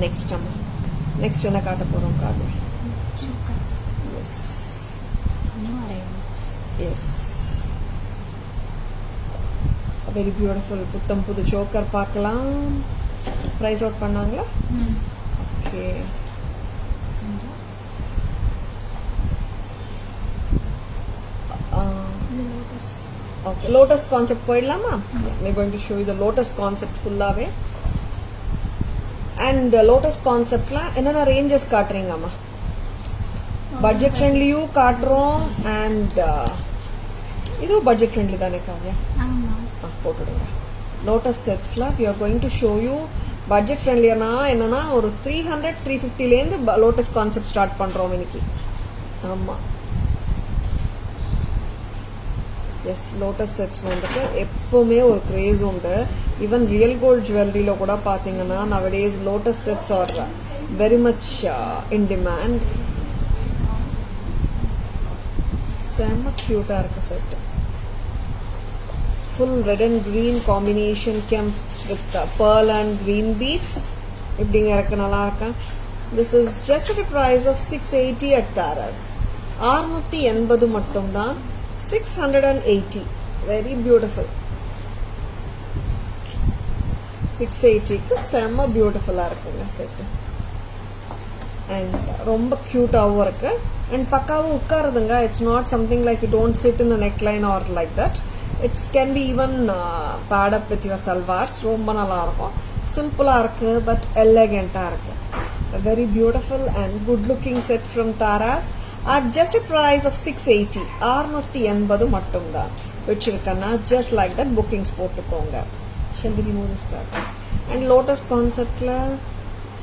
Next அம்மா, next என்ன காட்ட போறோம் காட்டு. Yes, yes, a very beautiful புத்தம் புது சோக்கர் பார்க்கலாம். பிரைஸ் அவுட் பண்ணாங்களா? ஓகே, okay, lotus concept போயிடலாமா? we are going to show you the lotus concept full-ஆவே. and lotus conceptல என்னென்ன ரேஞ்சஸ் காட்டுறீங்கம்மா? பட்ஜெட் ஃப்ரெண்ட்லியும் காட்டுறோம், அண்ட் இதுவும் பட்ஜெட் ஃப்ரெண்ட்லி தானே காவியா? போட்டுடுங்க. லோட்டஸ் செட்ஸ்ல we are going to show you budget ஃப்ரெண்ட்லியானா என்னன்னா ஒரு 300 350லேருந்து லோட்டஸ் கான்செப்ட் ஸ்டார்ட் பண்றோம் இன்னைக்கு. ஆமா, எஸ், லோட்டஸ் செட்ஸ் வந்துட்டு எப்பவுமே ஒரு கிரேஸ் உண்டு. ஈவன் ரியல் கோல்ட் ஜுவல்லரியில கூட பாத்தீங்கன்னா nowadays lotus sets are very much in demand. செம்ம கியூட்டா இருக்கு set. Full red and green combination kemps with pearl and green beads. இப்படிங்க இருக்கு, நல்லா இருக்கா? This is just at a price of 680 at Taras. 680 மட்டும்தான். 680. Very beautiful. 680க்கு செம்ம பியூட்டிஃபுல்லா இருக்குங்க செட். அண்ட் ரொம்ப கியூட்டாவும் இருக்கு. அண்ட் பக்காவும் உட்காருதுங்க. It's not something like you don't sit in neck line or like that. It's can be even paired up with your salwars. ரொம்ப நல்லா இருக்கும். சிம்பிளா இருக்கு, பட் எலகண்டா இருக்கு. Very beautiful and good looking set from Taras at just a price of 680. 680 மட்டும்தான் வச்சிருக்கேன்னா just like that bookings போட்டுக்கோங்க. Shall we remove this card? And Lotus conceptல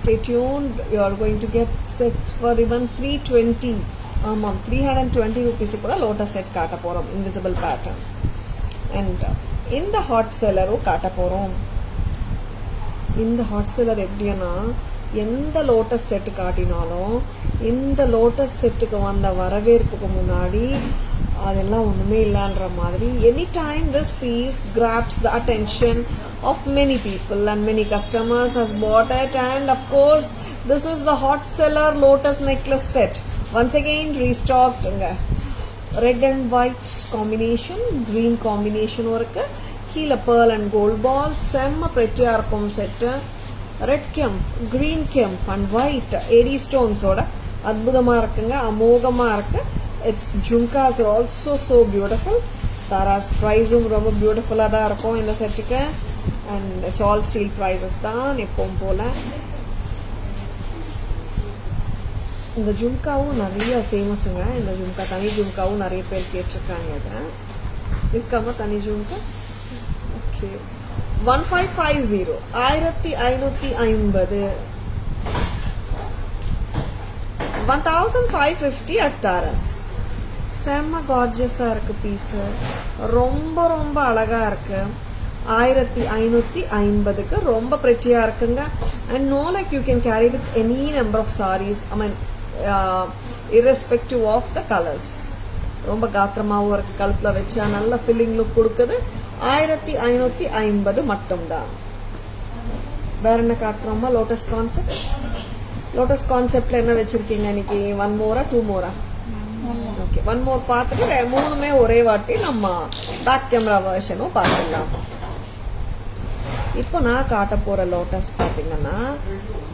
stay tuned. You are going to get sets for even 320. ஆமாம், 320 rupees கூட Lotus set காட்ட போறோம், invisible pattern. And இந்த hot sellerம் காட்ட போறோம். இந்த hot seller எப்படின்னா எந்த லோட்டஸ் செட் காட்டினாலும் இந்த லோட்டஸ் செட்டுக்கு வந்த வரவேற்புக்கு முன்னாடி அதெல்லாம் ஒண்ணுமே இல்லைன்ற மாதிரி any time this piece grabs the attention of many people and many customers has bought it. And of course this is the hot seller lotus necklace set. Once again ரீஸ்டாக்டுங்க. ரெட் அண்ட் ஒயிட் காம்பினேஷன், green காம்பினேஷனும் இருக்கு. கீழே pearl and gold ball. செம்ம பிரெட்டியா இருக்கும் set. Red kemp, green kemp and white AD ஸ்டோன்ஸோட அற்புதமாக இருக்குங்க, அமோகமாக இருக்கு. It's jhumkas are also so beautiful. Taras ப்ரைஸும் ரொம்ப பியூட்டிஃபுல்லாக தான் இருக்கும் இந்த செட்டுக்கு. And it's all steal prices தான் எப்பவும் போல. இந்த ஜும்காவும் நிறைய ஃபேமஸுங்க. இந்த ஜும்கா தனி ஜும்காவும் நிறைய பேர் கேட்டிருக்காங்க. இதை இருக்காம தனி ஜும்கா. Okay, 1550 1550 1550 at தாரஸ். செம்ம கார்ஜியஸா இருக்கு பீஸு, ரொம்ப ரொம்ப அழகா இருக்கு. 1550க்கு ரொம்ப பிரெட்டியா இருக்குங்க. And no like you can carry with any number of saris. I mean irrespective of the colours. ரொம்ப காத்திரமாகவும் இருக்கு, கழுத்துல வச்சா நல்ல ஃபில்லிங் லுக் கொடுக்குது. 1550 மட்டும்தான். வேற என்ன காட்டுறோமா? Lotus concept. லோட்டஸ் கான்செப்ட்ல என்ன வச்சிருக்கீங்க இன்னைக்கு? 1 மோரா 2 மோரா? ஓகே, 1 மோர் பார்த்துட்டு 3மே ஒரே வாட்டி நம்ம பேக் கேமரா வெர்ஷனும் பார்த்துக்கலாம். இப்போ நான் காட்ட போற லோட்டஸ் பாத்தீங்கன்னா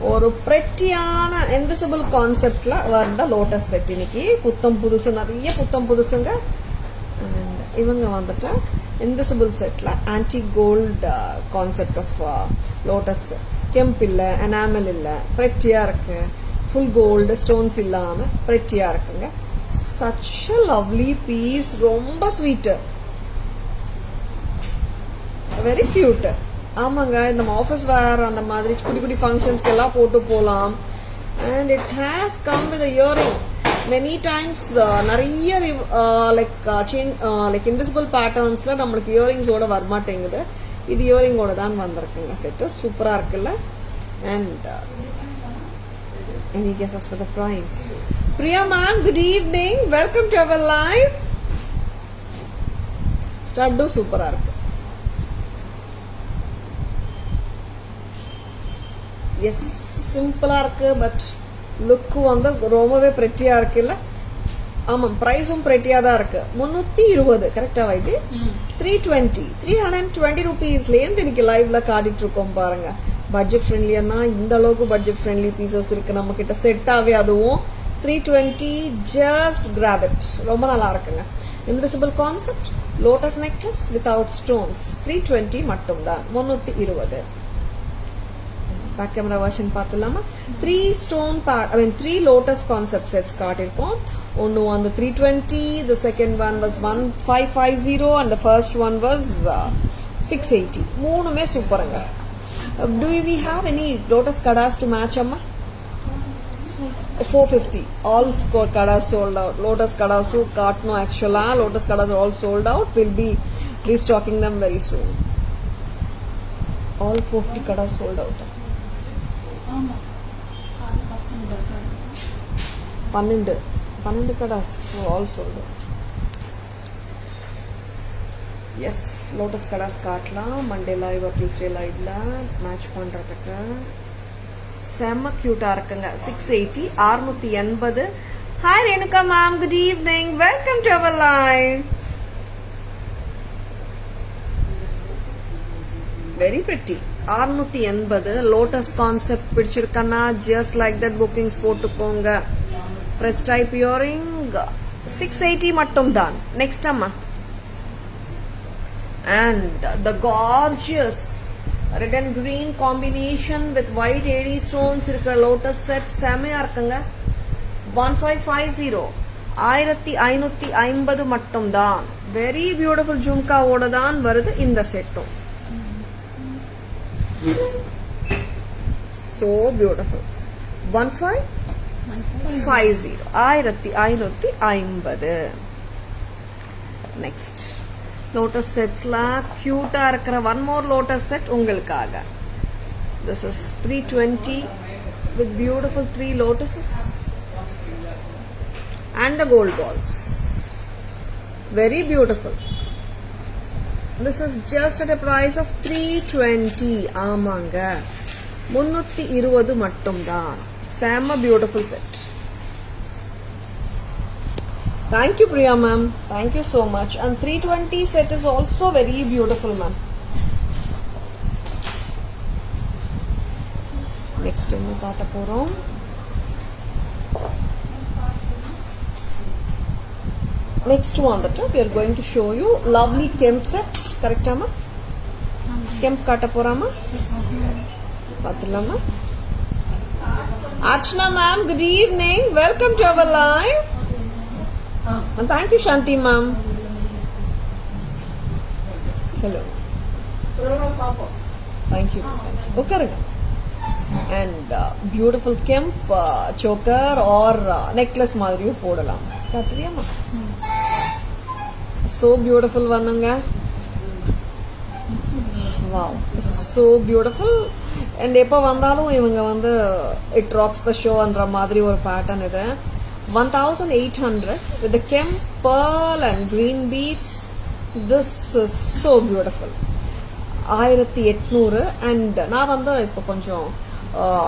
ஒரு பிரெட்டியான இன்விசிபிள் கான்செப்ட்ல வந்த லோட்டஸ் செட். இன்னைக்கு புத்தம் புதுசு, நிறைய புத்தம் புதுசுங்க. அண்ட் இவங்க வந்துட்டு இன்விசிபிள் செட்ல antique gold concept of lotus. Kemp இல்ல, எனாமல் இல்ல, பிரெட்டியா இருக்கு. ஃபுல் கோல்டு ஸ்டோன்ஸ் இல்லாம பிரெட்டியா இருக்குங்க. சச் a lovely பீஸ், ரொம்ப ஸ்வீட், வெரி கியூட். ஆமாங்க, இந்த ஆஃபீஸ் வேர் அந்த மாதிரி குட்டி குட்டி ஃபங்க்ஷன்ஸ்க்கு எல்லாம் போட்டு போகலாம். And it has come with earring many times. நிறைய லைக் இன்விசிபிள் பேட்டர்ன்ஸ்ல நம்மளுக்கு இயரிங்ஸோட வரமாட்டேங்குது. இது இயரிங்கோட தான் வந்திருக்குங்க செட்டு. சூப்பரா இருக்குல்ல? And any guesses for the price? Priya ma'am, good evening, welcome to our live. Stud சூப்பரா இருக்கு. எஸ், சிம்பிளா இருக்கு, பட் லுக்கு வந்து ரொம்பவே பிரெட்டியா இருக்குல்ல? ஆமாம், பிரைஸும் பிரெட்டியா தான் இருக்கு. 320 கரெக்டா வைத்தி? 320 ரூபீஸ்லேருந்து இன்னைக்கு லைவ்ல காட்டிட்டு இருக்கோம் பாருங்க. பட்ஜெட் ஃப்ரெண்ட்லியா இந்த அளவுக்கு பட்ஜெட் ஃப்ரெண்ட்லி பீசஸ் இருக்கு நம்ம கிட்ட செட்டாவே. அதுவும் 320, ஜஸ்ட் கிராப் இட். ரொம்ப நல்லா இருக்குங்க. Invisible concept lotus necklace without stones 320 மட்டும் தான். 320. பேக் கேமரா வெர்ஷன் பார்த்துலாமா? 3 லோட்டஸ் கான்செப்ட் செட்ஸ் காட்டியிருக்கோம். ஒன்னு வந்து 320, the second one was 1550 and the first one was 680. மூணுமே சூப்பருங்க. Do we have any lotus kadas to match amma? 450. All kadas sold out. Lotus kadas kaatno actually. Lotus kadas are all sold out. We'll be restocking them very soon. All 450 kadas sold out. 12 kadas all sold out. Yes, lotus kadas காட்டலாம். Monday live or Tuesday லைவ்ல match பண்றதுக்கு செம்ம கியூட்டா இருக்குங்க. 680, 680. Hi Renuka ma'am, good evening, welcome to our live. Very pretty. 680 lotus concept பிடிச்சிருக்கன்னா just like that bookings போட்டுக்கோங்க. Press type earring 680 மட்டும் தான். நெக்ஸ்ட் அம்மா. And the gorgeous red and green combination with white AD stones irukka lotus set செமையா இருக்குங்க. 1550, 1550 மட்டும் தான். Very beautiful ஜும்காவோட தான் வருது இந்த செட்டும். So beautiful. 1550, 1550. Next lotus setsல கியூட்டா இருக்கிற one more lotus set உங்களுக்காக. This is 320 with beautiful 3 lotuses and the gold balls. Very beautiful. This is just at a price of 320. ஆமாங்க, 320 மட்டும் தான். செம்ம beautiful set. Thank you Priya ma'am, thank you so much. And 320 set is also very beautiful ma'am. Next என்ன காட்ட போகிறோம்? Next வந்துட்டு we are going to show you lovely kemp sets. கரெக்டாமா? கெம்ப் காட்ட போறாமா? பார்த்துலாமா? Archana ma'am, good evening. Welcome to our live. And thank you Shanti ma'am. Hello. Thank you. உட்காருங்க. And beautiful kemp choker or necklace மாதிரியும் போடலாம். காட்டுறியாமா? So beautiful வண்ணுங்க. Wow, this is so beautiful. And எப்போ வந்தாலும் இவங்க வந்து it rocks the show என்ற மாதிரி ஒரு பேட்டர்ன் இது. 1800 with the kemp pearl and green beads. This is so beautiful. 1800 and நான் வந்து இப்போ கொஞ்சம்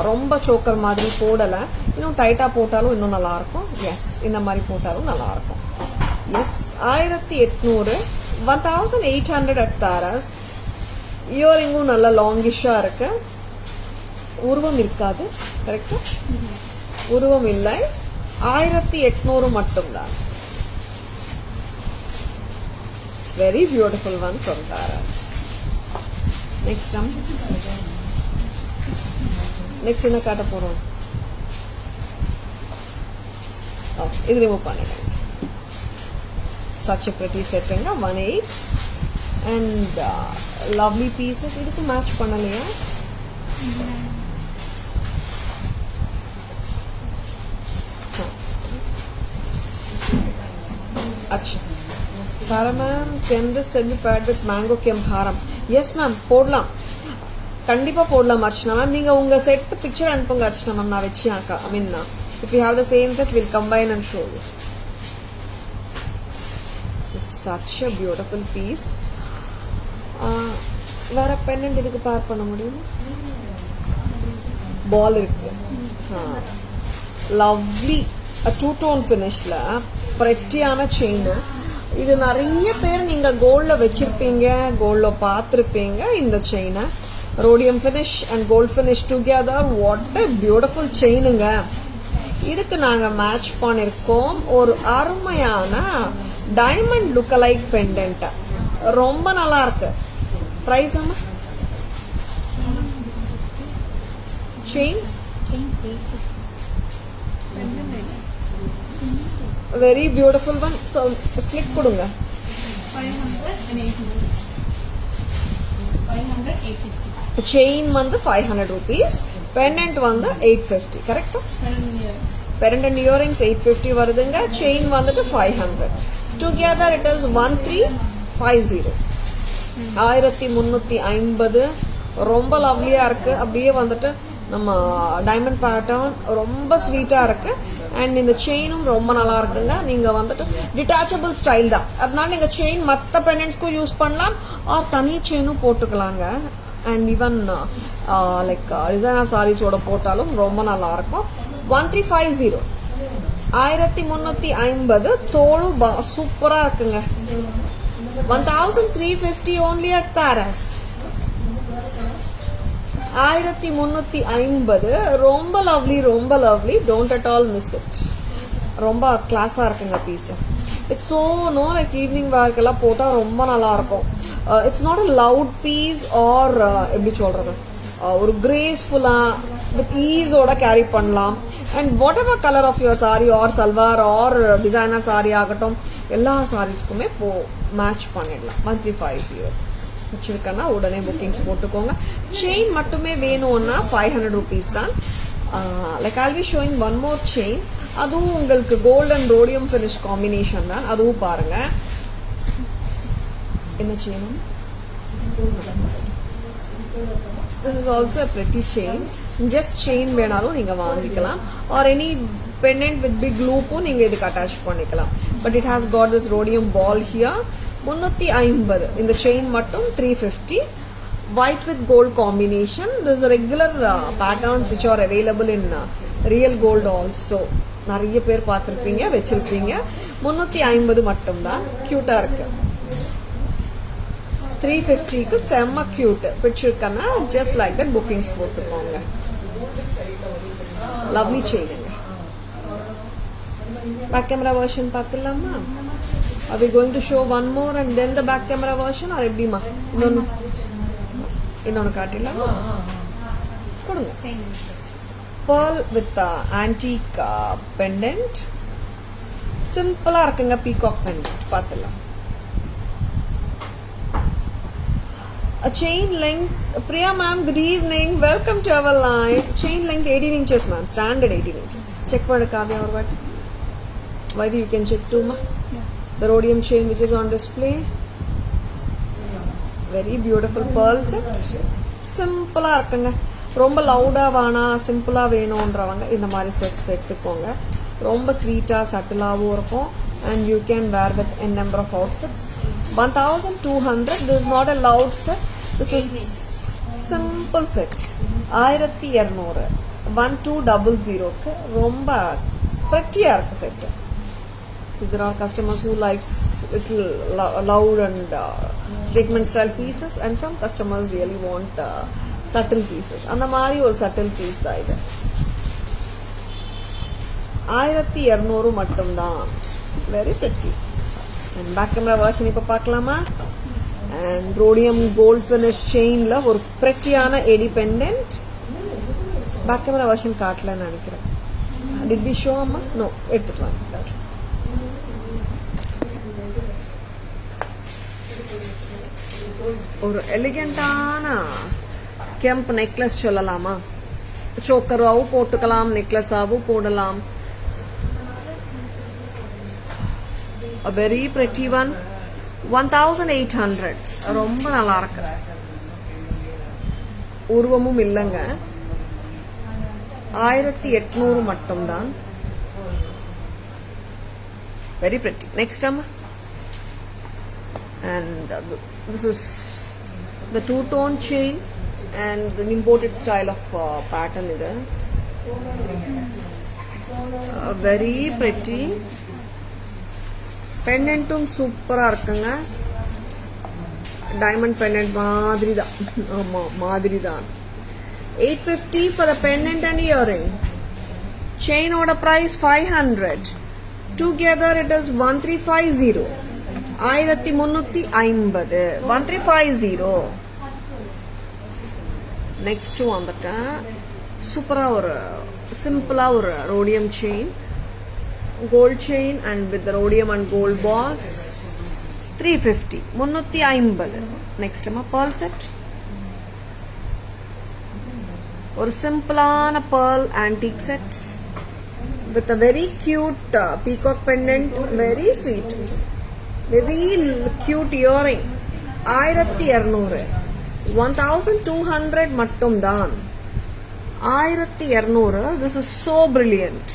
ரொம்ப சோக்கர் மாதிரி போடலை, இன்னும் டைட்டாக போட்டாலும் இன்னும் நல்லா இருக்கும். எஸ், இந்த மாதிரி போட்டாலும் நல்லா இருக்கும். S, 1800 1800 at Taras. இயரிங்கும் நல்ல லாங்கிஷாக இருக்கு. உருவம் இருக்காது. கரெக்டா? உருவம் இல்லை. 1800 மட்டும்தான். Very beautiful one from Taras. Next next என்ன காட்ட போறோம்? இது ரிமூவ் பண்ணிடுங்க. such a pretty setting 18 and lovely pieces. இதுக்கு மேட்ச் பண்ணலையா? Tara ma'am, can this set be paired with mango kemp haram? Yes ma'am, போடலாம், கண்டிப்பா போடலாம் அர்ச்சனா மேம். நீங்க உங்க செட் பிக்சர் அனுப்புங்க அர்ச்சனா மேம். நான் வச்சு ஐ மீன் if you have the same set we'll combine and show you. This is such a beautiful piece. வேற pendant இதுக்கு பேர் பண்ண முடியும்? பால் இருக்கு. லவ்லி டூ டோன் ஃபினிஷ்ல பிரெட்டியான செயின். இது நிறைய பேர் நீங்க கோல்ட்ல வச்சிருப்பீங்க, கோல்ட்ல பார்த்துருப்பீங்க இந்த செயினை. Rhodium finish and gold finish together. What a beautiful செயினுங்க. இதுக்கு நாங்க மேட்ச் பண்ணிருக்கோம் ஒரு அருமையான டைமண்ட் லுக் அலைக் பெண்டன்ட். ரொம்ப நல்லா இருக்கு. பிரைஸ் அம்மா? Chain very beautiful one. So split கொடுங்க. 500 செயின் வந்து 500 rupees, பெண்டன்ட் வந்து 850. கரெக்டா? பெண்டன்ட் அண்ட் இயரிங்ஸ் 850 வருதுங்க. செயின் வந்துட்டு 500. Together it is 1350. 1350. ரொம்ப லவ்லியா இருக்கு. அப்படியே வந்துட்டு நம்ம டைமண்ட் பேட்டர்ன் ரொம்ப ஸ்வீட்டா இருக்கு. அண்ட் இந்த செயினும் ரொம்ப நல்லா இருக்குங்க. நீங்க வந்துட்டு டிட்டாச்சபிள் ஸ்டைல் தான், அதனால நீங்க செயின் மற்ற பெண்டன்ட்ஸ்க்கும் யூஸ் பண்ணலாம், ஆர் தனி செயினும் போட்டுக்கலாங்க. அண்ட் ஈவன் லைக் டிசைனர் சாரீஸோட போட்டாலும் ரொம்ப நல்லா இருக்கும். 1350. 1350. தோಳು சூப்பரா இருக்குங்க. 1350 only at Taras. 1350. ரொம்ப லவ்லி, ரொம்ப lovely. Don't at all miss it. ரொம்ப கிளாஸா இருக்குங்க piece. It's so no like evening வேர்க்கெல்லாம் போட்டா ரொம்ப நல்லா இருக்கும். It's not a loud piece or எப்படி சொல்றது, ஒரு கிரேஸ்ஃபுல்லா வித் ஈஸோட கேரி பண்ணலாம். And whatever colour of your sari or salwar or designer sari ஆகட்டும், எல்லா சாரீஸ்க்குமே மேட்ச் பண்ணிடலாம். 1350 வச்சிருக்கேன்னா உடனே புக்கிங்ஸ் போட்டுக்கோங்க. செயின் மட்டுமே வேணும்னா 500 rupees தான். Like I'll be showing one more chain. அதுவும் உங்களுக்கு gold and rhodium finish combination தான். அதுவும் பாருங்க. என்ன chain? This is also a pretty chain. Just chain வேணாலும் நீங்க வாங்கிக்கலாம். Or any pendant with big loop-உம் நீங்க இதுக்கு அட்டாச் பண்ணிக்கலாம். But it has got this rhodium ball here. 350. இந்த செயின் மட்டும் 350. White with gold combination. This is regular patterns which are available in real gold also. நிறைய பேர் பார்த்திருப்பீங்க, வச்சிருப்பீங்க. 350 மட்டும்தான். கியூட்டா இருக்கு. 350க்கு செம்ம கியூட். பிடிச்சிருக்கன்னா just like that bookings போட்டுக்கோங்க. லவ்லி செயினுங்க. பேக் கேமரா வெர்ஷன் பார்த்துடலாமா? Are we going to show one more and then the back camera version or எப்படிமா? இன்னொன்று காட்டிடலாமா? கொடுங்க. Pearl with antique pendant. சிம்பிளா இருக்குங்க peacock pendant. பார்த்துடலாம். A chain length. Priya ma'am, good evening. Welcome to our live. Chain length 18 inches ma'am. Standard 18 inches. Check for the Kavya or what? Vaidhi, you can check too ma. Yeah. The rhodium chain which is on display. Very beautiful pearl set. Simple ஆ இருக்குங்க. ரொம்ப லவுடா வேணா சிம்பிளா வேணும்ன்றவங்க இந்த மாதிரி sets எடுத்துக்கோங்க. ரொம்ப ஸ்வீட்டா சட்டிலாவும் இருக்கும். And you can wear with a number of outfits. 1200. This is not a loud set. This is simple set. 1200. 1200 ரொம்ப pretty ஆ இருக்கு set. So there are customers who likes little loud and statement style pieces, and some customers really want subtle pieces. அந்த மாதிரி ஒரு subtle piece தான் இது. 1200 மட்டும்தான். Very pretty. And back camera version இப்ப பார்க்கலாமா? And rhodium gold finish chainல ஒரு prettyயான AD pendant. Back camera version காட்டலன்னு நினைக்கிறேன். Did we show அம்மா? No, எடுத்துட்டு வாங்க. ஒரு எலிகண்டான கெம்ப் நெக்லஸ் சொல்லலாமா? சோக்கராவும் போட்டுக்கலாம், நெக்லஸாவும் போடலாம். A very pretty one. 1800. ரொம்ப நல்லா இருக்கு. உருவமும் இல்லைங்க. 1800 மட்டும்தான். Very pretty. Next அம்மா. And this is the two-tone chain and the imported style of pattern இது. Very pretty. பெண்டன்ட்டும் சூப்பரா இருக்குங்க. டைமண்ட் பெண்டன்ட் மாதிரி தான். ஆமா மாதிரி தான். 850 for the pendant and earring. Chain ஓட price 500. Together it is 1350. 1350. 1350. Next வந்துட்டு சூப்பரா ஒரு சிம்பிளா ஒரு rhodium chain. Gold chain and with the rhodium and gold balls. 350. 350. Next நம்ம pearl set. ஒரு சிம்பிளான pearl antique set with a very cute peacock pendant. Very sweet. Very cute earring. 1200. 1200 மட்டும்தான். 1200. This is so brilliant.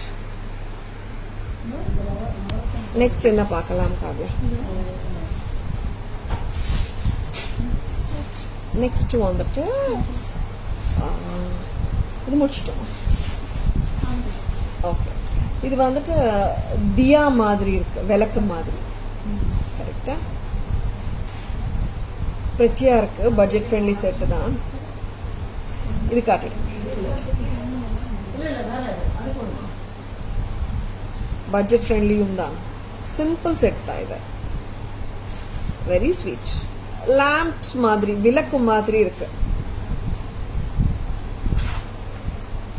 Next என்ன பார்க்கலாம் Kavya? Next வந்துட்டு இது முடிச்சிட்டோம். Okay, இது வந்துட்டு தியா மாதிரி இருக்கு, விளக்கு மாதிரி. கரெக்டா? பிரெட்டியா இருக்கு. பட்ஜெட் ஃப்ரெண்ட்லி செட் தான் இது. காட்டிடுங்க. பட்ஜெட் ஃப்ரெண்ட்லியும் தான். சிம்பிள் செட் தான் இது. Very sweet. லேம்ப்ஸ் மாதிரி, விளக்கு மாதிரி இருக்கு.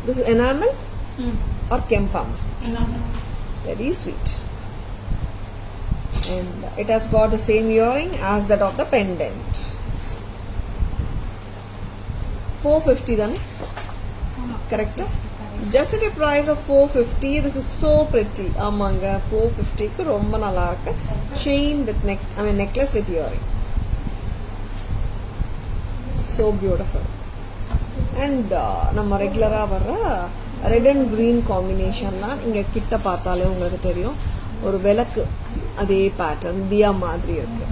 This enamel or kempam. Very sweet. And it has got the same earring as that of the pendant. 450 then. Correct? Just at a price of 450. This is so pretty. ஆமாங்க, 450 க்கு ரொம்ப நல்லா இருக்கு. Chain with necklace with earring. So beautiful. And நம்ம ரெகுலரா வர்ற red and green காம்பினேஷன்லாம் இங்க கிட்ட பார்த்தாலே உங்களுக்கு தெரியும். ஒரு விளக்கு அதே பேட்டர்ன் தியா மாதிரி இருக்கு.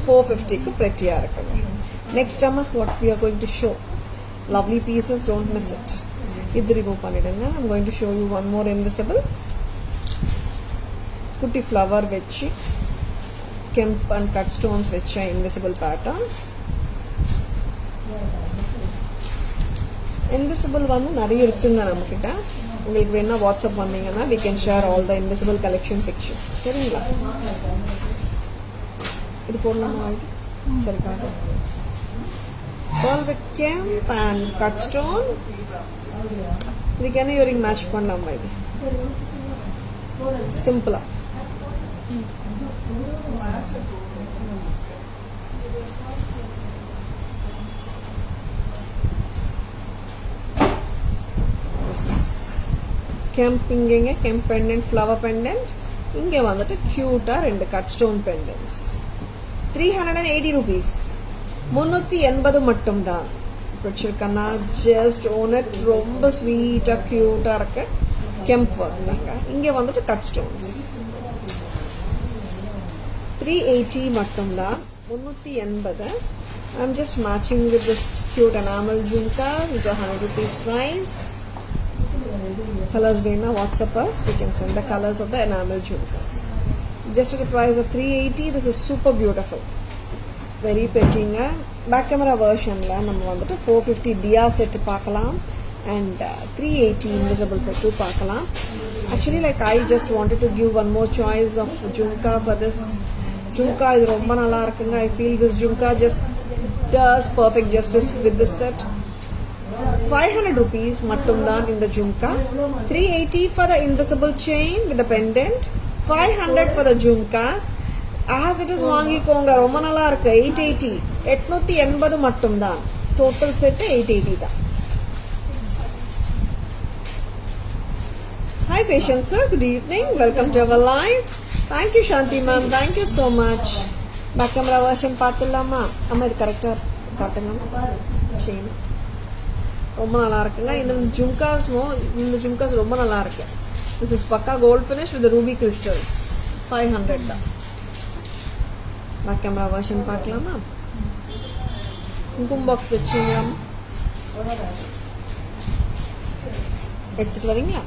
450 க்கு pretty-ஆ இருக்குங்க. Next நம்ம what we are going to show. Lovely pieces, don't miss it. இது ரிமூவ் பண்ணிடுங்க. I'm going to show you one more invisible. குட்டி ஃப்ளவர் வச்சு கெம்ப் அண்ட் கட் ஸ்டோன்ஸ் வச்ச invisible pattern. invisible வந்து நிறைய இருக்குங்க நம்ம கிட்ட. உங்களுக்கு வேணா வாட்ஸ்அப் வந்தீங்கன்னா we can share all the invisible collection pictures. சரிங்களா? இது போடலாமா? சரி காட்டும். Pearl with kemp and cut stone. இதுக்கு என்ன இயரிங் மேட்ச் பண்ணலாமா? இது சிம்பிளா கெம்ப் இங்க கெம்ப் பெண்டன்ட் ஃப்ளவர் பெண்டன்ட் இங்க வந்துட்டு கியூட்டா ரெண்டு கட் ஸ்டோன் பெண்டன்ட்ஸ் 380 rupees 380 மட்டும் தான் பிடிச்சிருக்கா ஜஸ்ட் ஓன் இட் ரொம்ப ஸ்வீட்டா கியூட்டா இருக்கு கெம்ப் ஒர்க் தாங்க இங்க வந்துட்டு கட் ஸ்டோன்ஸ் 380 மட்டும் தான் 380 I'm just matching with this cute enamel jhumkas which are 100 rupees price. Colors வேணா WhatsApp us. We can send the colors of the enamel jhumkas. Just at a price of 380. This is super beautiful. Very pretty. Back camera version la நம்ம வந்துட்டு 450 diya set பார்க்கலாம் and 380 invisible set too பார்க்கலாம். Actually like I just wanted to give one more choice of jhumka for this. Jhumka இது ரொம்ப நல்லா இருக்குங்க. I feel this jhumka just does perfect justice with this set. 500 rupees மட்டும் தான் இந்த jhumka. 380 for the invisible chain with the pendant. 500 for the jhumkas. As it is வாங்கிக்கோங்க ரொம்ப நல்லா இருக்கு. 880 880 மட்டும் தான். Total set 880 தான். Hi Seshan sir, good evening. Welcome to our live. Thank you Shanti ma'am. Thank you so much. Back camera version பார்த்துடலாமா? அம்மா இது கரெக்டா காட்டுங்க. செயின் ரொம்ப நல்லா இருக்குங்க. இந்த ஜும்காஸ் ரொம்ப நல்லா இருக்கு. This is பக்கா gold finish with the ruby crystals. 500 தான். Back camera version பார்க்கலாமா? குங்குமம் பாக்ஸ் வச்சுங்க. எடுத்துட்டு வரீங்களா?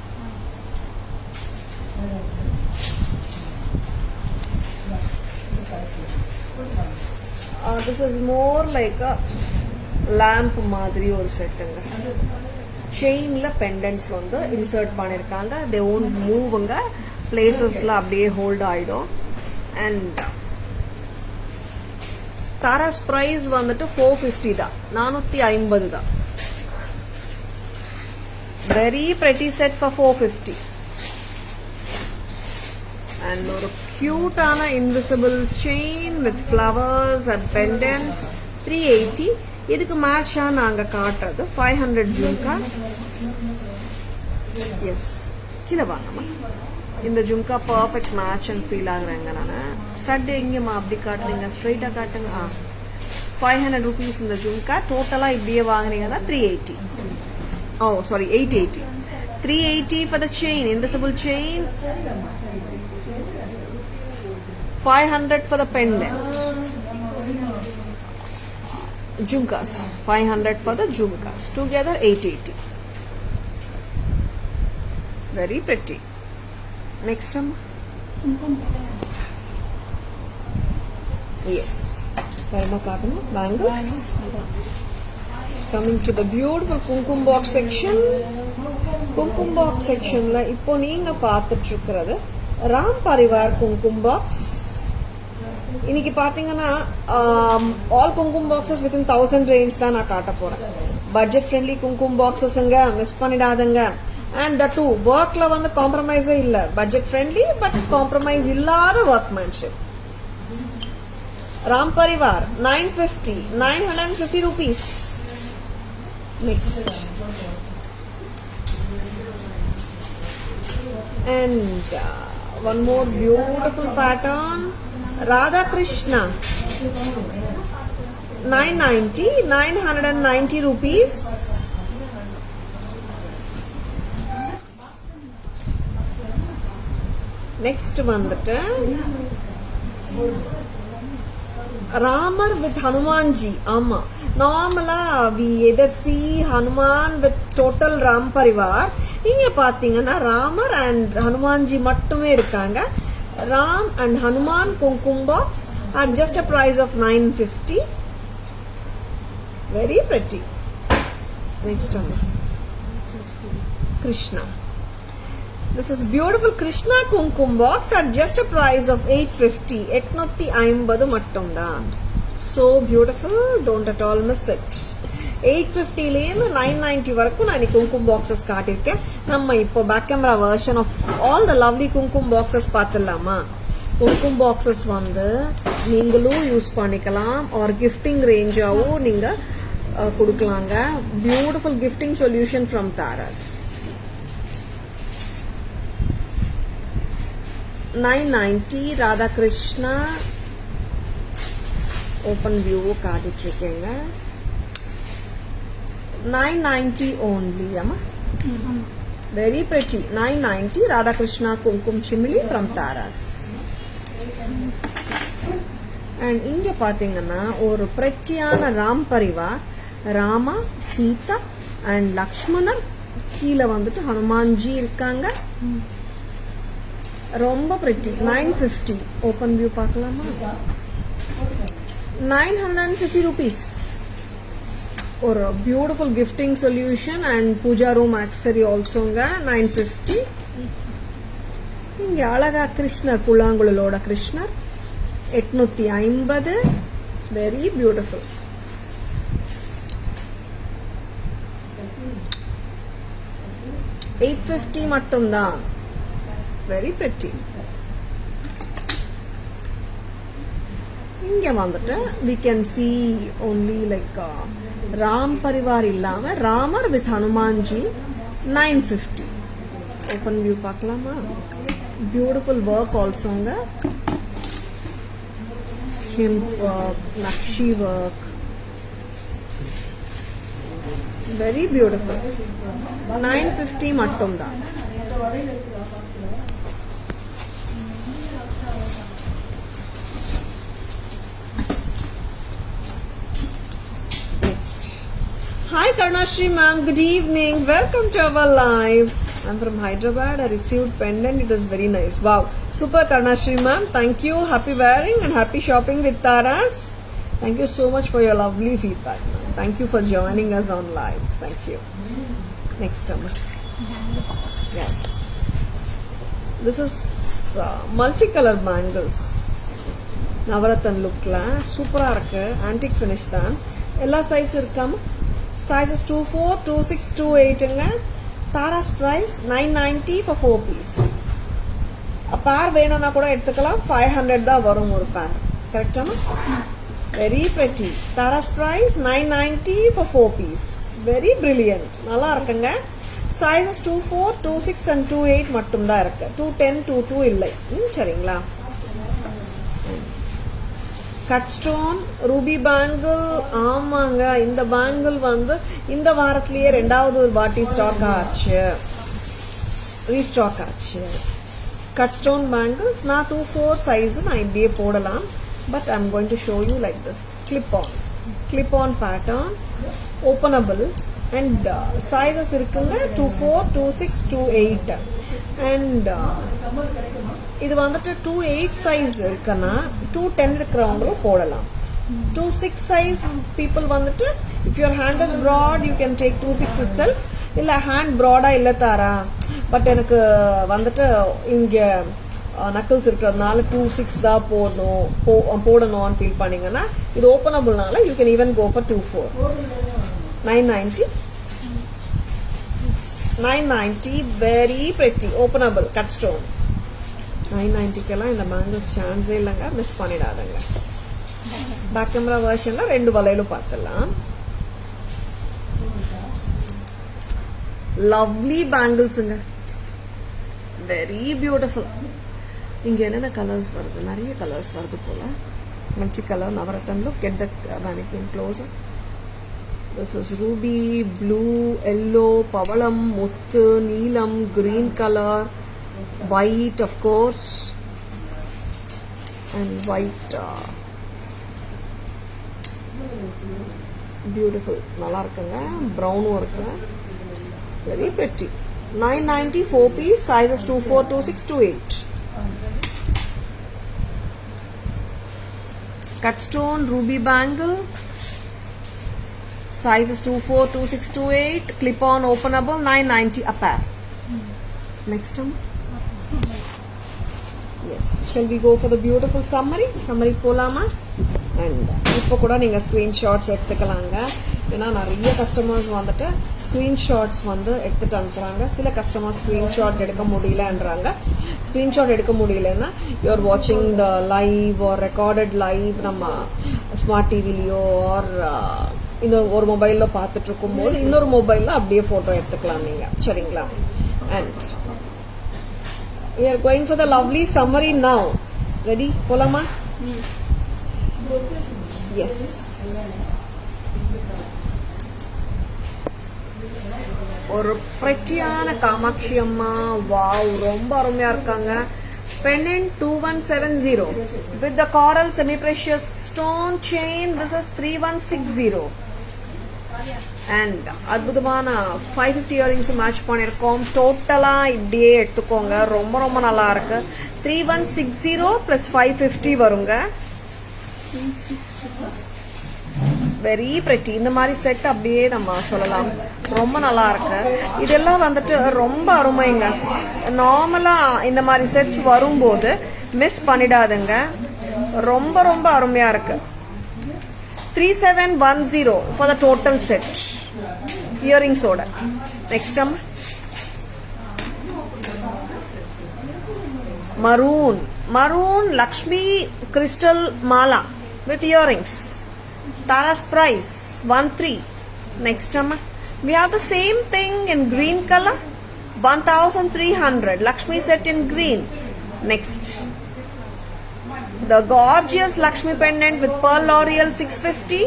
This is more like a lamp மாதிரி ஒரு செட்டுங்க. செயின்ல பெண்டன்ட்ஸ் வந்து இன்சர்ட் பண்ணிருக்காங்க. they won't மூவ்ங்க. பிளேசஸ்ல அப்படியே ஹோல்ட் ஆயிடும். அண்ட் தாராஸ் பிரைஸ் வந்துட்டு 450 தான். 450 தான். Very pretty set for 450. and ஒரு கியூட்டான invisible chain with flowers and pendants 380. இதுக்கு மேட்சா நாங்க காட்டுறது 500 ஜும்கா. எஸ் கீழே வாங்கம்மா. இந்த jhumka perfect match and feel ஆகுறாங்க. நான் ஸ்டட் எங்கேம்மா அப்படி காட்டுறீங்க? ஸ்ட்ரைட்டா காட்டுங்க. 500 rupees இந்த ஜும்கா. டோட்டலா இப்படியே வாங்குறீங்கன்னா 380. ஓ sorry 880. 380 for the chain, invisible chain. 500 for the pendant. Jhumkas. 500 for the jhumkas. Together 880. Very pretty. Next one. Yes. Parma cotton bangles. Coming to the beautiful kumkum box section. Kumkum box section la இப்போ நீங்க பார்த்துட்டு இருக்கிறது ராம் பரிவார் குங்குமம் box. இன்னைக்கு பாத்தீங்கன்னா all குங்குமம் boxes within 1000 range தான் நான் காட்ட போறேன். பட்ஜெட் ஃப்ரெண்ட்லி குங்குமம் பாக்ஸஸ்ங்க, மிஸ் பண்ணிடாதங்க. அண்ட் த டூ ஒர்க்ல வந்து காம்ப்ரமைஸே இல்ல. பட்ஜெட் ஃப்ரெண்ட்லி பட் காம்ப்ரமைஸ் இல்லாத workmanship. Ram Parivar 950 rupees. Next. And one more beautiful pattern. Radha Krishna 990 rupees. Next வந்துட்டு Ramar with Hanumanji. ஆமா நார்மலா we either see Hanuman with total Ram Parivar. இங்க பாத்தீங்கன்னா Ramar and Hanumanji மட்டுமே இருக்காங்க. ராம் அண்ட் ஹனுமான் குங்குமம் box at just a price of 950. Very pretty. Next one. Krishna. This is beautiful Krishna Kumkum box at just a price of 850. 850 mattumda. So beautiful, don't at all miss it. 850 லேந்து 990 வரைக்கும் நான் kumkum boxes காட்டியிருக்கேன். நம்ம இப்போ back camera version of all the lovely kumkum boxes பார்த்துடலாமா? Kumkum boxes வந்து நீங்களும் use பண்ணிக்கலாம் ஆர் கிஃப்டிங் ரேஞ்சாகவும் நீங்கள் கொடுக்கலாங்க. Beautiful gifting solution from Taras. 990 Radhakrishna open view காட்டிட்டு இருக்கேங்க. 990 only, amma. Very pretty. 990 Radhakrishna Kumkum Chimli from Taras. And இங்க பாத்தீங்கன்னா ஒரு prettyயான ராம் பரிவார், ராமா, சீதா அண்ட் லக்ஷ்மணன், கீழே வந்துட்டு ஹனுமான்ஜி இருக்காங்க. ரொம்ப pretty. 950 ஓப்பன் வியூ பார்க்கலாமா? 950 rupees. ஒரு beautiful gifting solution and pooja room accessory ஆல்சோங்க. 950. இங்க அழகா கிருஷ்ணர், புல்லாங்குழலோட கிருஷ்ணர் 850. Very beautiful. $850 மட்டும்தான். Very pretty. இங்க வந்துட்டு we can see only like Ram Parivar இல்லாம Ramar with Hanumanji 950. Open view பார்க்கலாமா? பியூட்டிஃபுல் ஒர்க் ஆல்சோங்க. ஹிம்ப் work, nakshi work, very beautiful. 950 மட்டும்தான். Hi Karunashri ma'am, good evening. Welcome to our live. I'm from Hyderabad. I received pendant. It is very nice. Wow. Super Karunashri ma'am. Thank you. Happy wearing and happy shopping with Taras. Thank you so much for your lovely feedback, ma'am. Thank you for joining us on live. Thank you. Next one. Yeah. This is multicolor bangles. Navarathan look la. Super இருக்கு. Antique finish தான். எல்லா size இருக்காம? Sizes 24, 26, 28ங்க. Taras price 990 for 4 piece. A pair வேணும்னா கூட எடுத்துக்கலாம். 500 தான் வரும் ஒரு pair. கரெக்டாமா? Very pretty. Taras price 990 for 4 piece. Very brilliant. நல்லா இருக்குங்க. Sizes 24, 26 and 28 மட்டும் தான் இருக்கு. 210, 22 இல்லை. சரிங்களா? Cut stone Ruby bangle. ஆமாங்க, இந்த பேங்கிள் வந்து இந்த வாரத்திலேயே 2வது ஒரு வாட்டி ஸ்டாக் ஆச்சு, ரீஸ்டாக் ஆச்சு. கட் ஸ்டோன் பேங்கிள்ஸ் நான் 24 சைஸ் நான் இப்படியே போடலாம். But I am going to show you like this. Clip on pattern, openable and sizes இருக்குங்க. 24, 26, 28 அண்ட் இது வந்துட்டு 28 சைஸ் இருக்குன்னா 210 இருக்கிறவங்களும் போடலாம். 26 சைஸ் பீப்புள் வந்துட்டு if your hand is broad you can take 26 it self. இல்லை ஹேண்ட் ப்ராடா இல்லை தாரா, but எனக்கு வந்துட்டு இங்க நக்கிள்ஸ் இருக்கிறதுனால 26 தான் போடணும்னு ஃபீல் பண்ணீங்கன்னா இது ஓப்பனபிள்னால you can even go for 24. 990 very pretty openable cut stone. 990க்கெல்லாம் இந்த பேங்கிள்ஸ் சான்ஸே இல்லைங்க, மிஸ் பண்ணிடாதங்க. பேக் கேமரா வெர்ஷன்ல 2 வளையலும் பார்த்துடலாம். லவ்லி பேங்கிள்ஸுங்க, வெரி பியூட்டிஃபுல். இங்க என்னென்ன கலர்ஸ் வருது? நிறைய கலர்ஸ் வருது போல. Multi colour navratan look. Get the mannequin closer. This is ruby, blue, yellow, pavalam, muttu, neelam, green color, white of course, and white. Beautiful. நல்லா இருக்குங்க. ப்ரௌனும் இருக்கு. Very pretty. 990 4 piece. Sizes 24, 26, 28. Cut stone ruby bangle. Sizes 24, 26, 28. Clip on openable. 990 a pair. Next one. Yes, shall we go for the beautiful summary போலாமா? And இப்போ கூட நீங்கள் screenshots எடுத்துக்கலாங்க. ஏன்னா நிறைய கஸ்டமர்ஸ் வந்துட்டு ஸ்க்ரீன்ஷாட்ஸ் வந்து எடுத்துகிட்டு அனுப்புகிறாங்க. சில கஸ்டமர்ஸ் ஸ்க்ரீன்ஷாட் எடுக்க முடியலன்றாங்க. ஸ்க்ரீன்ஷாட் எடுக்க முடியலன்னா யூஆர் வாட்சிங் the live R recorded live நம்ம ஸ்மார்ட் டிவிலையோ ஆர் இன்னொரு ஒரு மொபைலில் பார்த்துட்டு இருக்கும்போது இன்னொரு மொபைலில் அப்படியே ஃபோட்டோ எடுத்துக்கலாம் நீங்கள். சரிங்களா? And we are going for the lovely summary now. Ready? Polama? Yes. ஒரு prettyயான காமாட்சி அம்மா. வாவ், ரொம்ப அருமையா இருக்காங்க. Pendant 2170 with the coral semi precious stone chain. This is 3160. And அற்புதமான 550 இயரிங்ஸ் மேட்ச் பண்ணியிருக்கோம். டோட்டலாக இப்படியே எடுத்துக்கோங்க. ரொம்ப ரொம்ப நல்லா இருக்கு. 3160 + 550 வருங்க. Very pretty. இந்த மாதிரி செட் அப்படியே நம்ம சொல்லலாம். ரொம்ப நல்லா இருக்கு. இதெல்லாம் வந்துட்டு ரொம்ப அருமைங்க. நார்மலாக இந்த மாதிரி செட்ஸ் வரும்போது மிஸ் பண்ணிடாதுங்க. ரொம்ப ரொம்ப அருமையா இருக்கு. 3710 for the total set. Earrings oda. Next time. Maroon Lakshmi crystal mala with earrings. Tara's price 13. Next time. We have the same thing in green color. 1300. Lakshmi set in green. Next. The gorgeous Lakshmi pendant with pearl L'Oreal 650.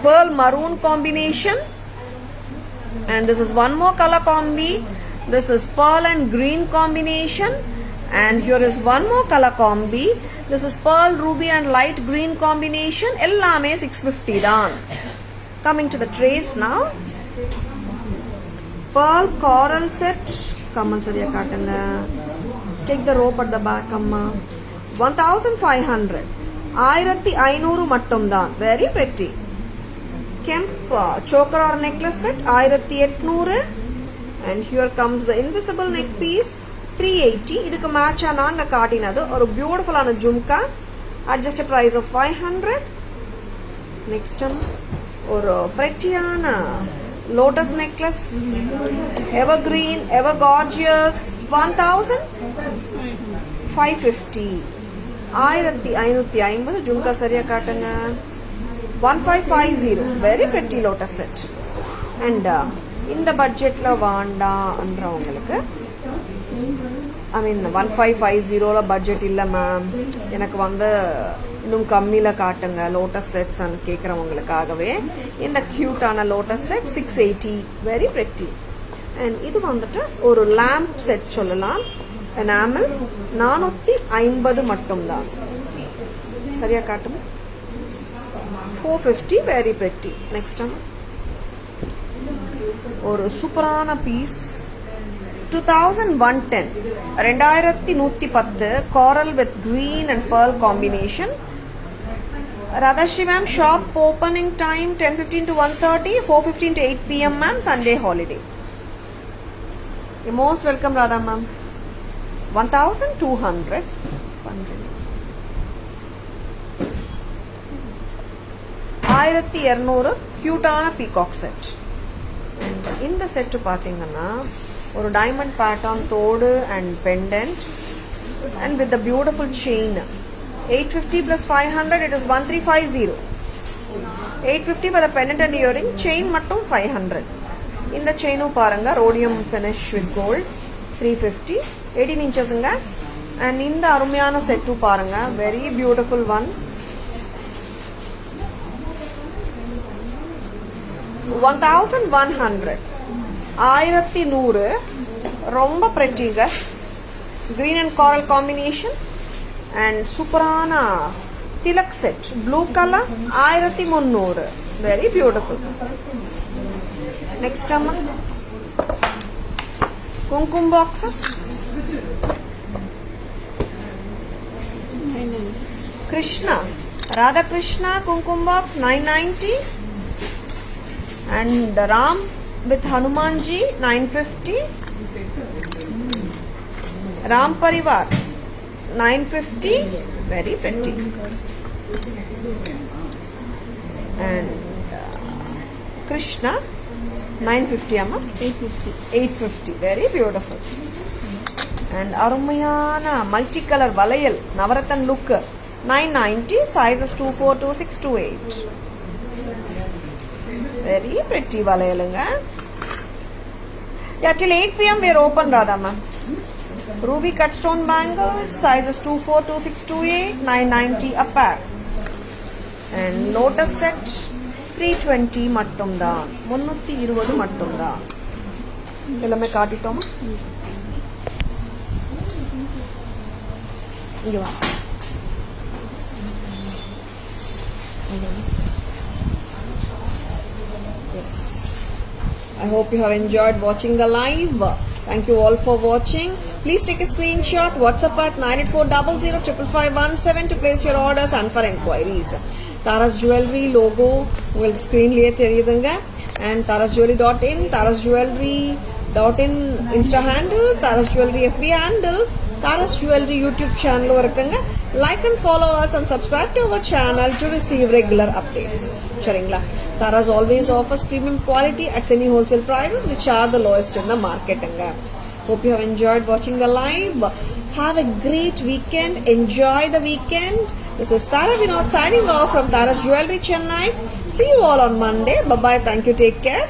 Pearl maroon combination. And this is one more color combi. This is pearl and green combination. And here is one more color combi. This is pearl, ruby and light green combination. Ellame 650 daan. Coming to the trays now. Pearl coral set. Compulsory kaatanga. Take the rope at the back amma. 1500. 1500 மட்டும் தான். Very pretty. Kemp choker or necklace set 1800. And here comes the invisible neck piece 380. இதுக்கு மேட்சா நாங்க காட்டினது ஒரு பியூட்டிஃபுல்லான jhumka at just a price of 500. Next one ஒரு prettyயான lotus necklace evergreen ever gorgeous 1550. 1550 jhumka சரியா காட்டுங்க. 1550. Very pretty lotus set. And இந்த பட்ஜெட்ல வேண்டாம்ன்றவங்களுக்கு ஐ மீன் 1550 பட்ஜெட் இல்லை மேம் எனக்கு வந்து இன்னும் கம்மியில் காட்டுங்க லோட்டஸ் செட்ஸ் கேட்குறவங்களுக்காகவே இந்த கியூட்டான lotus set 680. Very pretty. And இது வந்துட்டு ஒரு லேம்ப் செட் சொல்லலாம். எனாமல் 450 மட்டும்தான். சரியா காட்டும். 450. Very pretty. நெக்ஸ்ட் ஒரு சூப்பரான piece 2110 2110 coral with green and pearl combination. Radhashi ma'am, shop opening time 10:15 to 1:30, 4:15 to 8 p.m. ma'am, Sunday holiday. You're most welcome Radha ma'am. 1200. ஆயிரத்தி 200 கியூட்டான பீகாக் செட். அண்ட் இந்த set பார்த்தீங்கன்னா ஒரு diamond pattern தோடு and pendant and with the beautiful chain. 850 plus 500 it is 1350. 850 for the pendant and earring. Chain மட்டும் 500. இந்த செயினும் பாருங்க rhodium finish with gold 350. 18 inchesங்க. அண்ட் இந்த அருமையான செட்டு பாருங்க வெரி பியூட்டிஃபுல் ஒன். 1100. 1100 ரொம்ப பிரெட்டிங்க. green and coral combination and சூப்பரான Tilak set blue colour 1300. very beautiful. next அம்மா குங்குமம் boxes. Krishna Radha Krishna Kumkum box 990 and Ram with Hanumanji 950. Ram Parivar 950, very pretty. And Krishna 950 amma, 850. 850, very beautiful. And Arumayana multicolor valayal Navaratan look 990, sizes 24, 26, 28. Very pretty valayalanga. Yeah, till 8 p.m. we are open, Radha ma'am. Ruby cut stone bangles, sizes 24, 26, 28, 990 a pair. And lotus set 320 மட்டும் தான், 320 மட்டும் தான். எல்லாமே காட்டிட்டோமா? இங்க வா. Yes. I hope you have enjoyed watching the live. Thank you all for watching. Please take a screenshot, WhatsApp at 9840055517 to place your orders and for enquiries. Taras Jewelry logo will screen liye theriyudunga, and tarasjewelry.in, tarasjewelry.in Insta handle, Taras Jewelry FB handle, Taras Jewelry YouTube channel irukanga. Like and follow us and subscribe to our channel to receive regular updates. Charingla. Taras always offers premium quality at semi wholesale prices which are the lowest in the market. Hope you have enjoyed watching the live. Have a great weekend. Enjoy the weekend. This is Tara Vinod signing off from Taras Jewelry Chennai. See you all on Monday. Bye bye. Thank you. Take care.